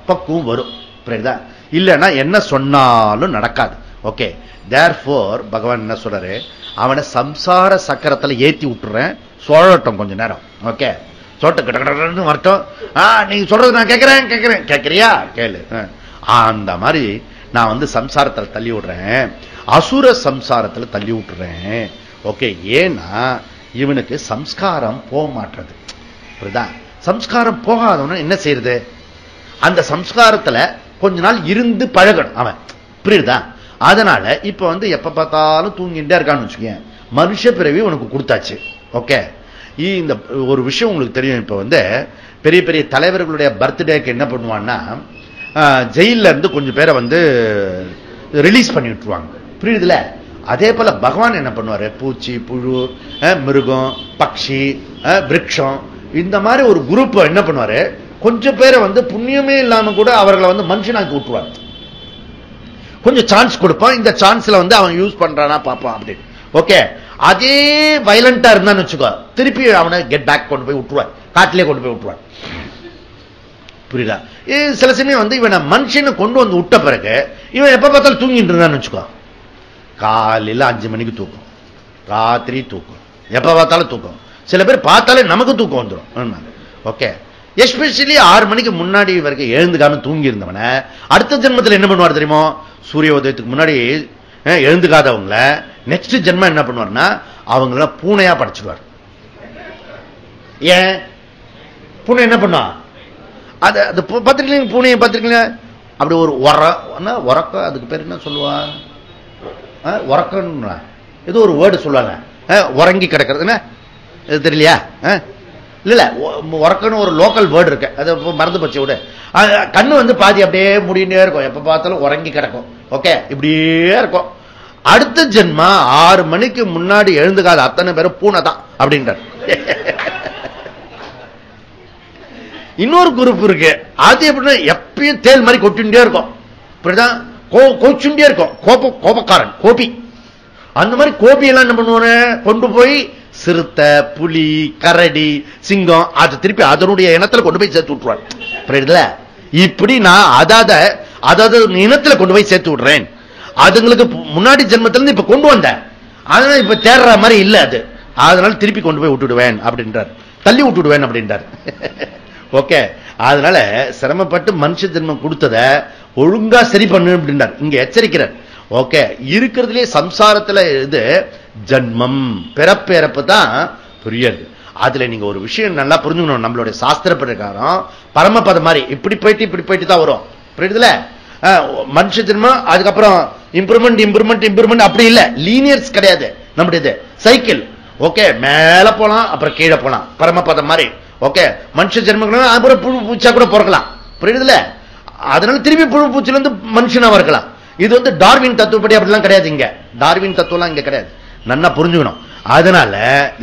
பக்குவம் வரும். புரியுதா? இல்லைன்னா என்ன சொன்னாலும் நடக்காது. ஓகே. தேர்ஃபோர் பகவான் என்ன சொல்றாரு? அவனை சம்சார சக்கரத்துல ஏத்தி விட்டுறேன், சோழட்டும் கொஞ்ச நேரம். ஓகே. சோட்ட கிட்ட வரட்டும். நீங்க சொல்றது நான் கேட்கிறேன். கேட்கறியா? கேளு. அந்த மாதிரி நான் வந்து சம்சாரத்தில் தள்ளி விடுறேன், அசுர சம்சாரத்தில் தள்ளி விட்டுறேன். ஓகே, ஏன்னா இவனுக்கு சம்ஸ்காரம் போக மாட்டது. சம்ஸ்காரம் போகாதவன என்ன செய்யறது? அந்த சம்ஸ்காரத்துல கொஞ்ச நாள் இருந்து பழகணும் அவன், புரியுதா? அதனால இப்ப வந்து எப்ப பார்த்தாலும் தூங்கிட்டே இருக்கான்னு வச்சுக்கோங்க, மனுஷ பிறவி உனக்கு கொடுத்தாச்சு. ஓகே, இந்த ஒரு விஷயம் உங்களுக்கு தெரியும். இப்ப வந்து பெரிய பெரிய தலைவர்களுடைய பர்த்டேக்கு என்ன பண்ணுவான்னா, ஜெயில இருந்து கொஞ்சம் பேரை வந்து ரிலீஸ் பண்ணி விட்டுருவாங்க, புரியுதுல? அதே போல பகவான் என்ன பண்ணுவாரு, பூச்சி, புழு, மிருகம், பக்ஷி, விருட்சம், இந்த மாதிரி ஒரு குரூப் என்ன பண்ணுவாரு, கொஞ்சம் பேரை வந்து புண்ணியமே இல்லாம கூட அவர்களை வந்து மனுஷனாக்கி விட்டுருவாங்க. கொஞ்சம் சான்ஸ் கொடுப்பான், இந்த சான்ஸ்ல வந்து அவன் யூஸ் பண்றானா பாப்பான் அப்படின்னு. ஓகே, அதே வயலண்டா இருந்தான்னு வச்சுக்கோ, திருப்பி அவனை கெட் பேக் கொண்டு போய் விட்டுருவான், காட்டிலே கொண்டு போய் விட்டுருவான், புரியுதா? சில சமயம் வந்து இவனை மனுஷனை கொண்டு வந்து விட்ட பிறகு இவன் எப்ப பார்த்தாலும் தூங்கிட்டு இருந்தான்னு வச்சுக்கோ, காலையில 5 மணிக்கு தூக்கம், ராத்திரி தூக்கம், எப்ப பார்த்தாலும் தூக்கம். சில பேர் பார்த்தாலே நமக்கு தூக்கம் வந்துடும். ஓகே, எஸ்பெஷலி 6 மணிக்கு முன்னாடி வரைக்கும் எழுந்துக்காம தூங்கி இருந்தவன அடுத்த ஜென்மத்தில் என்ன பண்ணுவார் தெரியுமோ? சூரிய உதயத்துக்கு முன்னாடி எழுந்துக்காதவங்கள நெக்ஸ்ட் ஜென்மம் என்ன பண்ணுவார்னா அவங்கள பூனையா படைச்சிடுவார். ஏன் பூனை என்ன பண்ணா? அது பார்த்திருக்கீங்க, பூனையை பார்த்திருக்கீங்க? அப்படி ஒரு உறக்க, அதுக்கு பேர் என்ன சொல்லுவா? உறக்கன்னு ஏதோ ஒரு வேர்டு சொல்லுவாங்க, உறங்கி கிடக்கிறது தெரியலையா? இல்ல, உறக்கன்னு ஒரு லோக்கல் வேர்டு இருக்கு, அது மறந்து போச்சு விட. கண்ணு வந்து பாதி அப்படியே முடியே இருக்கும், எப்ப பார்த்தாலும் உறங்கி கிடக்கும். ஓகே, இப்படியே இருக்கும். அடுத்த ஜென்மா 6 மணிக்கு முன்னாடி எழுந்துக்காத அத்தனை பேரும் பூனை தான் அப்படின்றார். இன்னொரு குரூப் இருக்கு, அது எப்படின்னா எப்பயும் தேல் மாதிரி கொட்டுண்டே இருக்கும், கோச்சுண்டே இருக்கும், கோபக்காரன், கோபி. அந்த மாதிரி கோபி எல்லாம் என்ன பண்ணுவானு கொண்டு போய் சிறுத்தை, புலி, கரடி, சிங்கம், அது திருப்பி அதனுடைய இனத்துல கொண்டு போய் சேர்த்து விட்டுருவான், புரியுதுல? இப்படி நான் அதாவது இனத்துல கொண்டு போய் சேர்த்து விடுறேன். அதுங்களுக்கு முன்னாடி ஜென்மத்திலிருந்து இப்ப கொண்டு வந்தேன், அதனால இப்ப தேடுற மாதிரி இல்ல அது, அதனால திருப்பி கொண்டு போய் விட்டுடுவேன் அப்படின்றார், தள்ளி விட்டுடுவேன் அப்படின்றார். ஓகே, அதனால சிரமப்பட்டு மனுஷ ஜென்மம் கொடுத்தத ஒழுங்கா சரி பண்ணு அப்படின்றார், இங்க எச்சரிக்கிறார். ஓகே, இருக்கிறதுலே சம்சாரத்துல இது ஜன்மம், பிறப்பு தான் புரியாது. அதுல நீங்க ஒரு விஷயம் நல்லா புரிஞ்சுக்கணும், நம்மளுடைய சாஸ்திர பிரகாரம் பரமபதம் மாதிரி இப்படி போயிட்டு தான் வரும், புரியுதுல? மனுஷ ஜென்மம், அதுக்கப்புறம் இம்ப்ரூவ்மெண்ட் அப்படி இல்ல, லீனியர்ஸ் கிடையாது நம்முடையது, சைக்கிள். ஓகே, மேல போலாம் அப்புறம் கீழே போலாம், பரமபதம் மாதிரி. ஓகே, மனுஷ ஜென்மங்கள் அப்புறம் புழு பூச்சா கூட பிறக்கலாம், புரியுதுல? அதனால திரும்பி புழு பூச்சில இருந்து மனுஷனா இருக்கலாம். இது வந்து டார்வின் தத்துவப்படி அப்படிலாம் கிடையாது, இங்க டார்வின் தத்துவம் இங்க கிடையாது, நல்லா புரிஞ்சுக்கணும். அதனால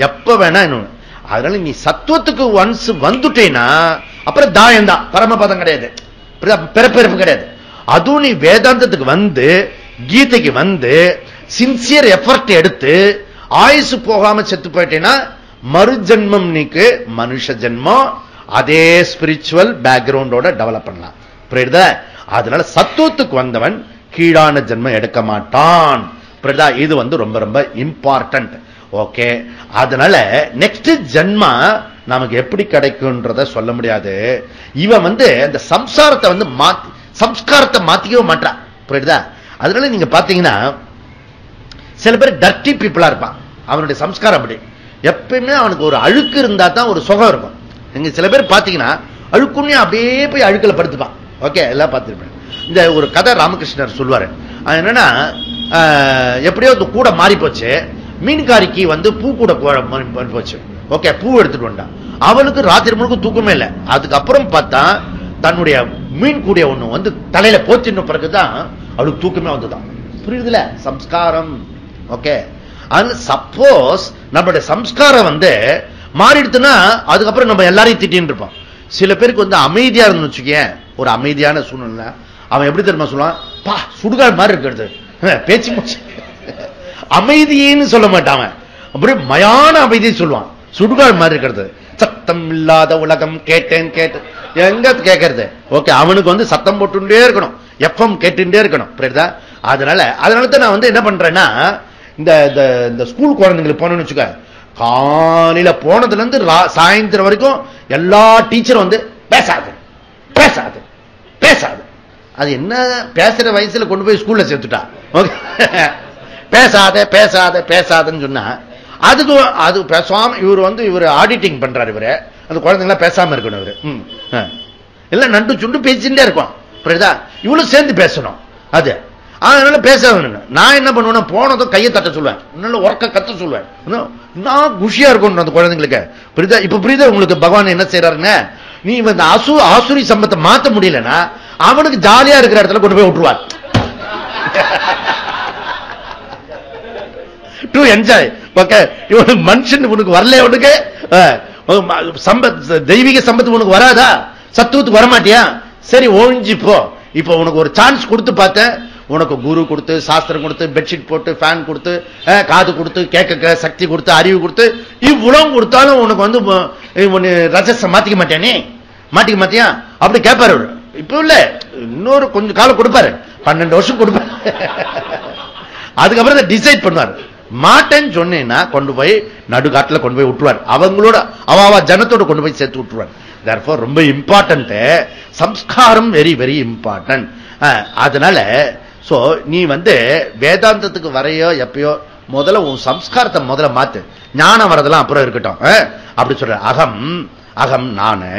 எப்ப வேணா இன்னொன்னு, அதனால நீ சத்துவத்துக்கு ஒன்ஸ் வந்துட்டேன்னா அப்புறம் தாயம் தான், பரமபதம் கிடையாது, பிறப்பிறப்பு கிடையாது. அதுவும் நீ வேதாந்தத்துக்கு வந்து கீதைக்கு வந்து சின்சியர் எஃபர்ட் எடுத்து ஆயுசு போகாம செத்து போயிட்டேன்னா மறு ஜென்மம் நீக்கு மனுஷ ஜென்மம் அதே ஸ்பிரிச்சுவல் பேக்ரவுண்டோட டெவலப் பண்ணலாம், புரியுதா? அதனால சத்துவத்துக்கு வந்தவன் கீழான ஜென்மம் எடுக்க மாட்டான், புரியுதா? இது வந்து ரொம்ப ரொம்ப இம்பார்ட்டன்ட். ஓகே, அதனால நெக்ஸ்ட் ஜென்மா நமக்கு எப்படி கிடைக்கும்ன்றத சொல்ல முடியாது. இவன் வந்து இந்த சம்சாரத்தை வந்து சம்ஸ்காரத்தை மாத்திக்கவே மாட்டான், புரியுதா? அதனால நீங்க பாத்தீங்கன்னா சில பேர் டர்ட்டி பீப்புளா இருப்பான், அவனுடைய சம்ஸ்காரம் அப்படி. எப்பயுமே அவனுக்கு ஒரு அழுக்கு இருந்தா தான் ஒரு சுகம் இருக்கும். நீங்க சில பேர் பாத்தீங்கன்னா அழுக்குன்னே அப்படியே போய் அழுக்கல படுத்துப்பான். ஓகே, எல்லாம் பார்த்திருப்பேன். இந்த ஒரு கதை ராமகிருஷ்ணர் சொல்லுவாரு, அது என்னன்னா எப்படியோ கூட மாறி போச்சு, மீன்காரிக்கு வந்து பூ கூட மாறி போச்சு. ஓகே, பூ எடுத்துட்டு வந்தான், அவளுக்கு ராத்திரி முழுக்க தூக்கமே இல்லை. அதுக்கப்புறம் பார்த்தா தன்னுடைய மீன் கூடிய ஒண்ணு வந்து தலையில போச்சின்ன பிறகுதான் அவளுக்கு தூக்கமே வந்துதான், புரியுதுல? சம்ஸ்காரம். ஓகே, சப்போஸ் நம்மளுடைய சம்ஸ்காரம் வந்து மாறிடுச்சுன்னா அதுக்கப்புறம் நம்ம எல்லாரையும் திட்டின்னு இருப்போம். சில பேருக்கு வந்து அமைதியா இருந்து வச்சுக்கேன், ஒரு அமைதியான சூழ்நிலை, அவன் எப்படி தெரியுமா சொல்லுவான், பா சுடுகாடு மாதிரி இருக்கிறது, பேச்சு மூச்சு அமைதின்னு சொல்ல மாட்டான், அப்படியே மயான அமைதியை சொல்லுவான், சுடுகாடு மாதிரி இருக்கிறது. சத்தம் இல்லாத உலகம் கேட்டேன் எங்க கேட்கறது? ஓகே, அவனுக்கு வந்து சத்தம் போட்டுட்டே இருக்கணும், எஃப்எம் கேட்டுட்டே இருக்கணும், புரியுதா? அதனால தான் நான் வந்து என்ன பண்றேன்னா, இந்த ஸ்கூல் குழந்தைங்களுக்கு போனோம்னு வச்சுக்க, காலையில போனதுல இருந்து சாயந்தரம் வரைக்கும் எல்லா டீச்சரும் வந்து பேசாது அது என்ன பேசுற வயசுல கொண்டு போய் ஸ்கூல்ல சேர்த்துட்டா. பேசாத பேசாத பேசாதன்னு சொன்னா அதுக்கு அது பேசாம இவர் ஆடிட்டிங் பண்றாரு. இவரு அந்த குழந்தைங்களா பேசாம இருக்கணும். இவரு இல்ல நண்டு சுண்டு பேசிட்டே இருக்கும். புரியுதா? இவ்வளவு சேர்ந்து பேசணும். அது அதனால பேச நான் என்ன பண்ணுவேன், போனதும் கையை தட்ட சொல்லுவேன், நல்ல உறக்க கத்த சொல்லுவேன். நான் குஷியா இருக்கும் அந்த குழந்தைங்களுக்கு. புரியுதா? இப்ப புரியுதா உங்களுக்கு பகவான் என்ன செய்யறாருங்க? நீ இந்த ஆசுரி சம்பத்தை மாத்த முடியலன்னா அவனுக்கு ஜாலியா இருக்கிற இடத்துல கொண்டு போய் விட்டுருவார். To enjoy. ஓகே, இவனுக்கு மனுஷன் உனக்கு வரல, உனக்கு சம்பத் தெய்வீக சம்பத்து உனக்கு வராதா? சத்துவத்துக்கு வரமாட்டியா? சரி ஒழிஞ்சு போ. இப்ப உனக்கு ஒரு சான்ஸ் கொடுத்து பார்த்தேன், உனக்கு குரு கொடுத்து, சாஸ்திரம் கொடுத்து, பெட்ஷீட் போட்டு, ஃபேன் கொடுத்து, காது கொடுத்து, கேட்க சக்தி கொடுத்து, அறிவு கொடுத்து, இவ்வளவு கொடுத்தாலும் உனக்கு வந்து ரஜஸ மாத்திக்க மாட்டேனே, மாட்டிக்க மாட்டியா? அப்படி கேட்பாரு. இப்ப இல்ல, இன்னொரு கொஞ்சம் காலம் கொடுப்பாரு, 12 வருஷம் கொடுப்பாரு. அதுக்கப்புறம் டிசைட் பண்ணுவார். மாட்டேன்னு சொன்னேன்னா கொண்டு போய் நடுக்காட்டுல கொண்டு போய் விட்டுருவார். அவங்களோட அவ ஜனத்தோட கொண்டு போய் சேர்த்து விட்டுருவார். therefore ரொம்ப இம்பார்ட்டன்ட் சம்ஸ்காரம், வெரி வெரி இம்பார்ட்டன்ட். அதனால சோ நீ வந்து வேதாந்தத்துக்கு வரையோ எப்பயோ முதல்ல உன் சம்ஸ்காரத்தை முதல்ல மாத்து. ஞானம் வரதெல்லாம் அப்புறம் இருக்கட்டும். அப்படி சொல்ற அகம் அகம் நானு,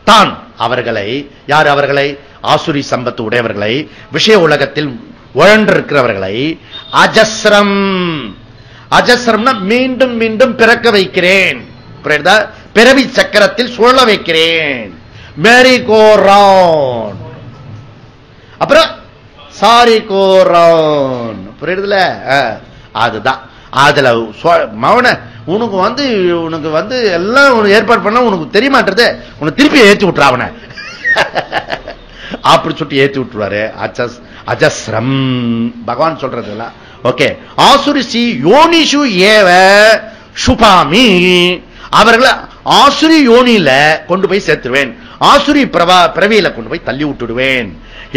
தான் அவர்களை, யார் அவர்களை? ஆசுரி சம்பத்து உடையவர்களை, விஷய உலகத்தில் உழன்றிருக்கிறவர்களை அஜஸ்ரம், அஜஸ்ரம்னா மீண்டும் மீண்டும் பிறக்க வைக்கிறேன். பிறவி சக்கரத்தில் சுழல வைக்கிறேன். மேரி கோ ரவுண்ட், அப்புறம் சாரி கோ ரவுண்ட். புரியுதுல? அதுதான். அதுல மௌன உனக்கு வந்து எல்லாம் ஏற்பாடு பண்ண உனக்கு தெரிய மாட்டது. உனக்கு திருப்பி ஏற்றி விட்டுற அவனை. அப்படி சொல்லிட்டு ஏற்றி விட்டுருவாரு. அஜஸ்ரம் பகவான் சொல்றது. ஓகே, ஆசுரிசி யோனிஷு ஏவ சுபாமி, அவர்களை ஆசுரி யோனியில கொண்டு போய் சேர்த்துருவேன், ஆசுரி பிறவியில கொண்டு போய் தள்ளி விட்டுடுவேன்.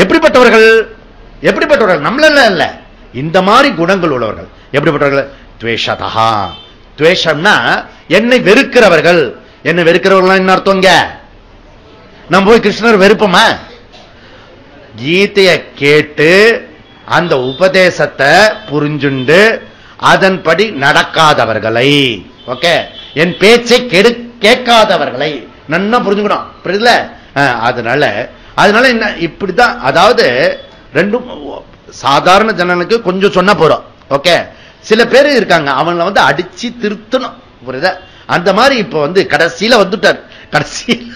எப்படிப்பட்டவர்கள்? எப்படிப்பட்டவர்கள்? நம்மள இல்ல, இந்த மாதிரி குணங்கள் உள்ளவர்கள். எப்படிப்பட்டவர்கள்? துவேஷதா. துவேஷம்னா என்னை வெறுக்கிறவர்கள். என்னை வெறுக்கிறவர்கள் என்ன அர்த்தங்க? நம்ம போய் கிருஷ்ணர் வெறுப்போமா? கீதையை கேட்டு அந்த உபதேசத்தை புரிஞ்சுண்டு அதன்படி நடக்காதவர்களை, ஓகே, என் பேச்சை கேட்காதவர்களை நன்னா புரிஞ்சுக்கணும். புரியுதுல? அதனால அதனால என்ன இப்படிதான். அதாவது ரெண்டும் சாதாரண ஜனங்களுக்கு கொஞ்சம் சொன்ன போறோம். ஓகே, சில பேர் இருக்காங்க அவங்களை வந்து அடிச்சு திருத்தணும். புரியுதா? அந்த மாதிரி இப்ப வந்து கடைசியில வந்துட்டார். கடைசியில்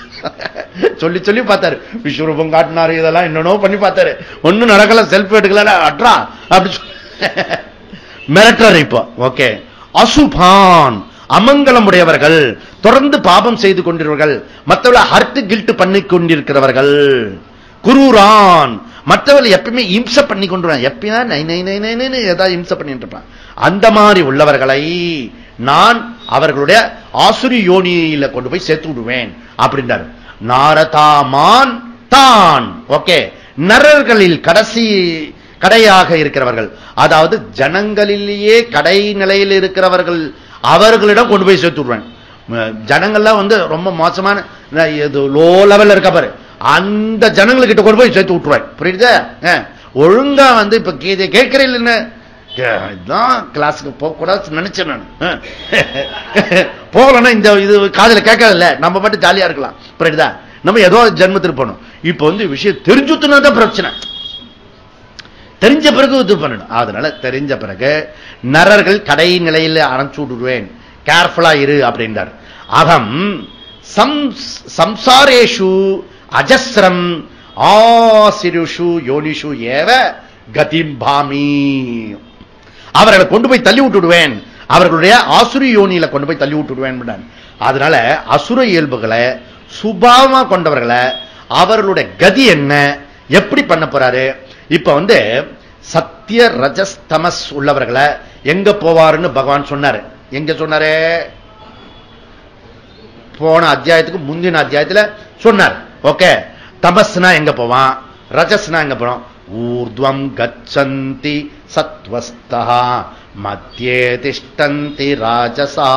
சொல்லி சொல்லி பார்த்தாரு, விஸ்வரூபம் காட்டினாரு, இதெல்லாம் என்னன்னோ பண்ணி பார்த்தாரு, ஒன்னும் நடக்கல, செல்ஃபி எடுக்கல, அட்ரா அப்படி மிரட்டுறாரு இப்போ. ஓகே, அசுபான் அமங்கலம் உடையவர்கள், தொடர்ந்து பாபம் செய்து கொண்டிருவர்கள், மற்றவர்களை ஹர்ட் கில்ட் பண்ணி கொண்டிருக்கிறவர்கள். குரூரான் மற்றவர்கள் எப்பயுமே இம்சை பண்ணி கொண்டு எப்பயும் நை நை நை நை ஏதாவது இம்சை பண்ணிட்டு இருப்பான். அந்த மாதிரி உள்ளவர்களை நான் அவர்களுடைய ஆசுரி யோனியில கொண்டு போய் சேர்த்து விடுவேன் அப்படின்றார். நாரதாமான் தான். ஓகே, நரர்களில் கடையாக இருக்கிறவர்கள், அதாவது ஜனங்களிலேயே கடை நிலையில் இருக்கிறவர்கள், அவர்களிடம் கொண்டு போய் சேர்த்து விடுவேன். ஜனங்கள்லாம் வந்து ரொம்ப மோசமான லோ லெவல்ல இருக்க பாரு, அந்த ஜனங்கள்கிட்ட கொண்டு போய் சேர்த்து விட்டுருவேன். புரியுதா? ஒழுங்கா வந்து இப்ப கீதை கேட்கிறேன் என்ன இதுதான் கிளாஸுக்கு போக கூடாது நினைச்சேன் நான். போகலன்னா இந்த இது காதல கேட்கல, நம்ம மட்டும் ஜாலியா இருக்கலாம். புரியுதா? நம்ம ஏதோ ஜென்மத்தில் போகணும். இப்ப வந்து விஷயம் தெரிஞ்சுத்துனா தான் பிரச்சனை. தெரிஞ்ச பிறகு இது பண்ணணும். அதனால தெரிஞ்ச பிறகு நரர்கள் கடை நிலையில் அணைச்சு விடுவேன், கேர்ஃபுல்லா இரு அப்படின்றார். அகம் சம்சாரேஷு அஜஸ்ரம் ஆசிருஷு யோனிஷு ஏவ கதிம்பாமி, அவர்களை கொண்டு போய் தள்ளி விட்டுடுவேன், அவர்களுடைய ஆசுரி யோனியில கொண்டு போய் தள்ளி விட்டுடுவேன். அதனால அசுர இயல்புகளை சுபாவமா கொண்டவர்களை அவர்களுடைய கதி என்ன, எப்படி பண்ண போறாரு? இப்ப வந்து சத்திய ரஜஸ்தமஸ் உள்ளவர்களை எங்க போவாருன்னு பகவான் சொன்னாரு. எங்க சொன்னாரு? போன அத்தியாயத்துக்கு முந்தின அத்தியாயத்துல சொன்னார். ஓகே, தமஸ்னா எங்க போவான், ரஜஸ்னா எங்க போறோம்? ஊர்த்வம் கச்சந்தி சத்வஸ்தா மத்தியே திஷ்டந்தி ராஜசா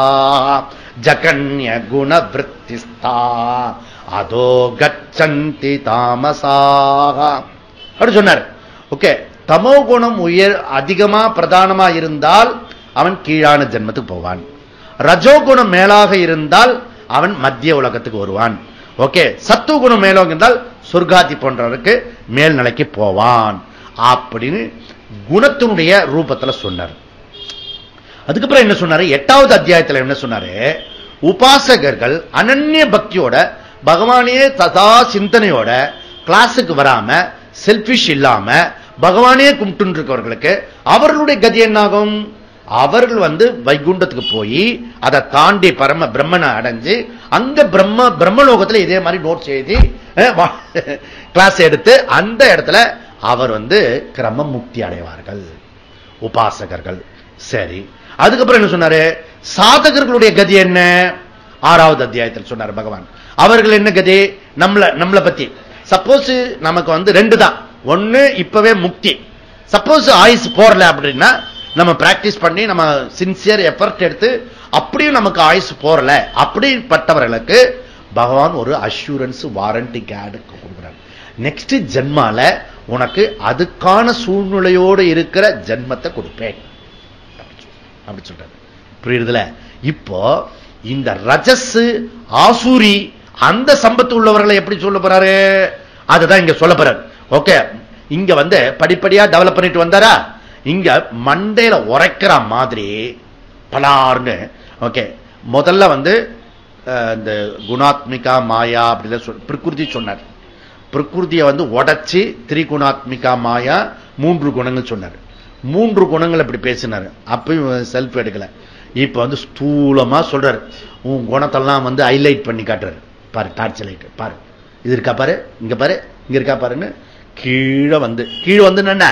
ஜகன்ய குண விருத்திஸ்தா அதோ கச்சந்தி தாமசா. அப்படி சொன்னார். ஓகே, தமோ குணம் அதிகமா பிரதானமா இருந்தால் அவன் கீழான ஜென்மத்துக்கு போவான். ரஜோகுணம் மேலாக இருந்தால் அவன் மத்திய உலகத்துக்கு வருவான். ஓகே, சத்துவ குணம் மேலாக இருந்தால் சொர்க்காதி போன்றவருக்கு மேல்நிலைக்கு போவான் அப்படின்னு குணத்தினுடைய ரூபத்துல சொன்னார். அதுக்கப்புறம் என்ன சொன்னாரு? 8வது அத்தியாயத்தில் என்ன சொன்னாரு? உபாசகர்கள் அனன்ய பக்தியோட பகவானே சதா சிந்தனையோட கிளாஸுக்கு வராம செல்பிஷ் இல்லாம பகவானே கும்பிட்டு இருக்கவர்களுக்கு அவர்களுடைய கதி என்னாகும்? அவர்கள் வைகுண்டத்துக்கு போய் அதை தாண்டி பரம பிரம்மனை அடைஞ்சு அங்க பிரம்மலோகத்தில் இதே மாதிரி நோட்ஸ் எழுதி கிளாஸ் எடுத்து அந்த இடத்துல அவர் கிரம முக்தி அடைவார்கள் உபாசகர்கள். சரி, அதுக்கப்புறம் என்ன சொன்னாரு? சாதகர்களுடைய கதி என்ன? 6வது அத்தியாயத்தில் சொன்னார் பகவான். அவர்கள் என்ன கதி? நம்மளை பத்தி சப்போஸ் நமக்கு 2 தான். ஒன்னு இப்பவே முக்தி. சப்போஸ் ஆயுசு போறல அப்படின்னா நம்ம பிராக்டிஸ் பண்ணி நம்ம சின்சியர் எஃபர்ட் எடுத்து அப்படியும் நமக்கு ஆயுசு போறல, அப்படிப்பட்டவர்களுக்கு பகவான் ஒரு அஷூரன்ஸ் வாரண்டி கார்டு கொடுக்கிறார். நெக்ஸ்ட் ஜென்மால உனக்கு அதுக்கான சூழ்நிலையோடு இருக்கிற ஜென்மத்தை கொடுப்பேன் அப்படி சொல்றாரு. புரியுதுல? இப்போ இந்த ரஜஸ் ஆசூரி அந்த சம்பத்து உள்ளவர்களை எப்படி சொல்ல போறாரு? அதுதான் இங்க சொல்ல போறாரு. ஓகே, இங்க படிப்படியா டெவலப் பண்ணிட்டு வந்தாரா? இங்க மண்டையில உரைக்கிற மாதிரி பலார்னு. ஓகே, முதல்ல இந்த குணாத்மிகா மாயா அப்படின்னு பிரகிருதி சொன்னார். பிரகிருதியை உடைச்சி திரிகுணாத்மிகா மாயா 3 குணங்கள் சொன்னார். 3 குணங்கள் அப்படி பேசினார். அப்பயும் செல்ஃப் எடுக்கல. இப்ப ஸ்தூலமா சொல்றாரு. உன் குணத்தெல்லாம் ஹைலைட் பண்ணி காட்டுறாரு. பாரு, டார்ச் லைட் பாரு, இது இருக்கா பாரு, இங்க பாரு, இங்க இருக்கா பாருன்னு கீழே என்ன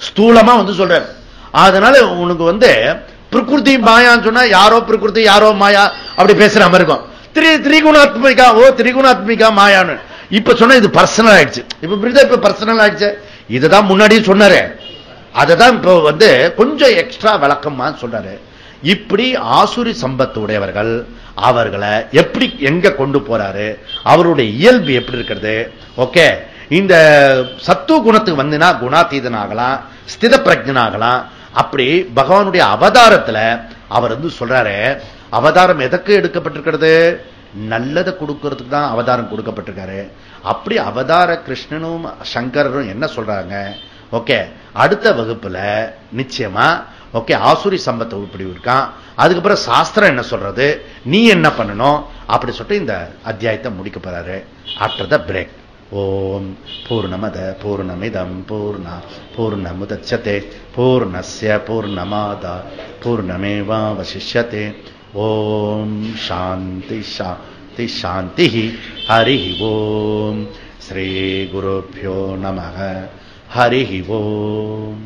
ஸ்தூலமா சொல்றாரு. அதனால உனக்கு பிரகிருதி மாயான்னு சொன்னா யாரோ பிரகிருதி யாரோ மாயா அப்படி பேசுற மாதிரி இருக்கும். திரிகுணாத்மிகா, திரிகுணாத்மிகா மாயான்னு இப்ப சொன்ன இது பர்சனல் ஆயிடுச்சு. இப்ப பர்சனல் ஆயிடுச்சு. இதுதான் முன்னாடியே சொன்னாரு. அததான் இப்ப கொஞ்சம் எக்ஸ்ட்ரா விளக்கமா சொல்றாரு. இப்படி ஆசுரி சம்பத்து உடையவர்கள் அவர்களை எப்படி எங்க கொண்டு போறாரு, அவருடைய இயல்பு எப்படி இருக்கிறது. ஓகே, இந்த சத்துவ குணத்துக்கு குணாதீதன் ஆகலாம், ஸ்தித பிரஜன் ஆகலாம். அப்படி பகவானுடைய அவதாரத்துல அவர் சொல்றாரு, அவதாரம் எதற்கு எடுக்கப்பட்டிருக்கிறது? நல்லதை கொடுக்கிறதுக்கு தான் அவதாரம் கொடுக்கப்பட்டிருக்காரு. அப்படி அவதார கிருஷ்ணனும் சங்கரரும் என்ன சொல்றாங்க? ஓகே, அடுத்த வகுப்புல நிச்சயமா ஓகே ஆசுரி சம்பத்தை இப்படி இருக்கான். அதுக்கப்புறம் சாஸ்திரம் என்ன சொல்றது, நீ என்ன பண்ணணும் அப்படி சொல்லிட்டு இந்த அத்தியாயத்தை முடிக்க போறாரு. After the break. ஓம் பூர்ணமத பூர்ணமிதம் பூர்ணமுதச்யதே பூர்ணஸ்ய பூர்ணமாதா பூர்ணமேவாவசிஷ்யதே. ஓம் சாந்தி சாந்தி சாந்தி. ஹரி ஓம். ஸ்ரீ குருभ्यो நமः. ஹரி ஓம்.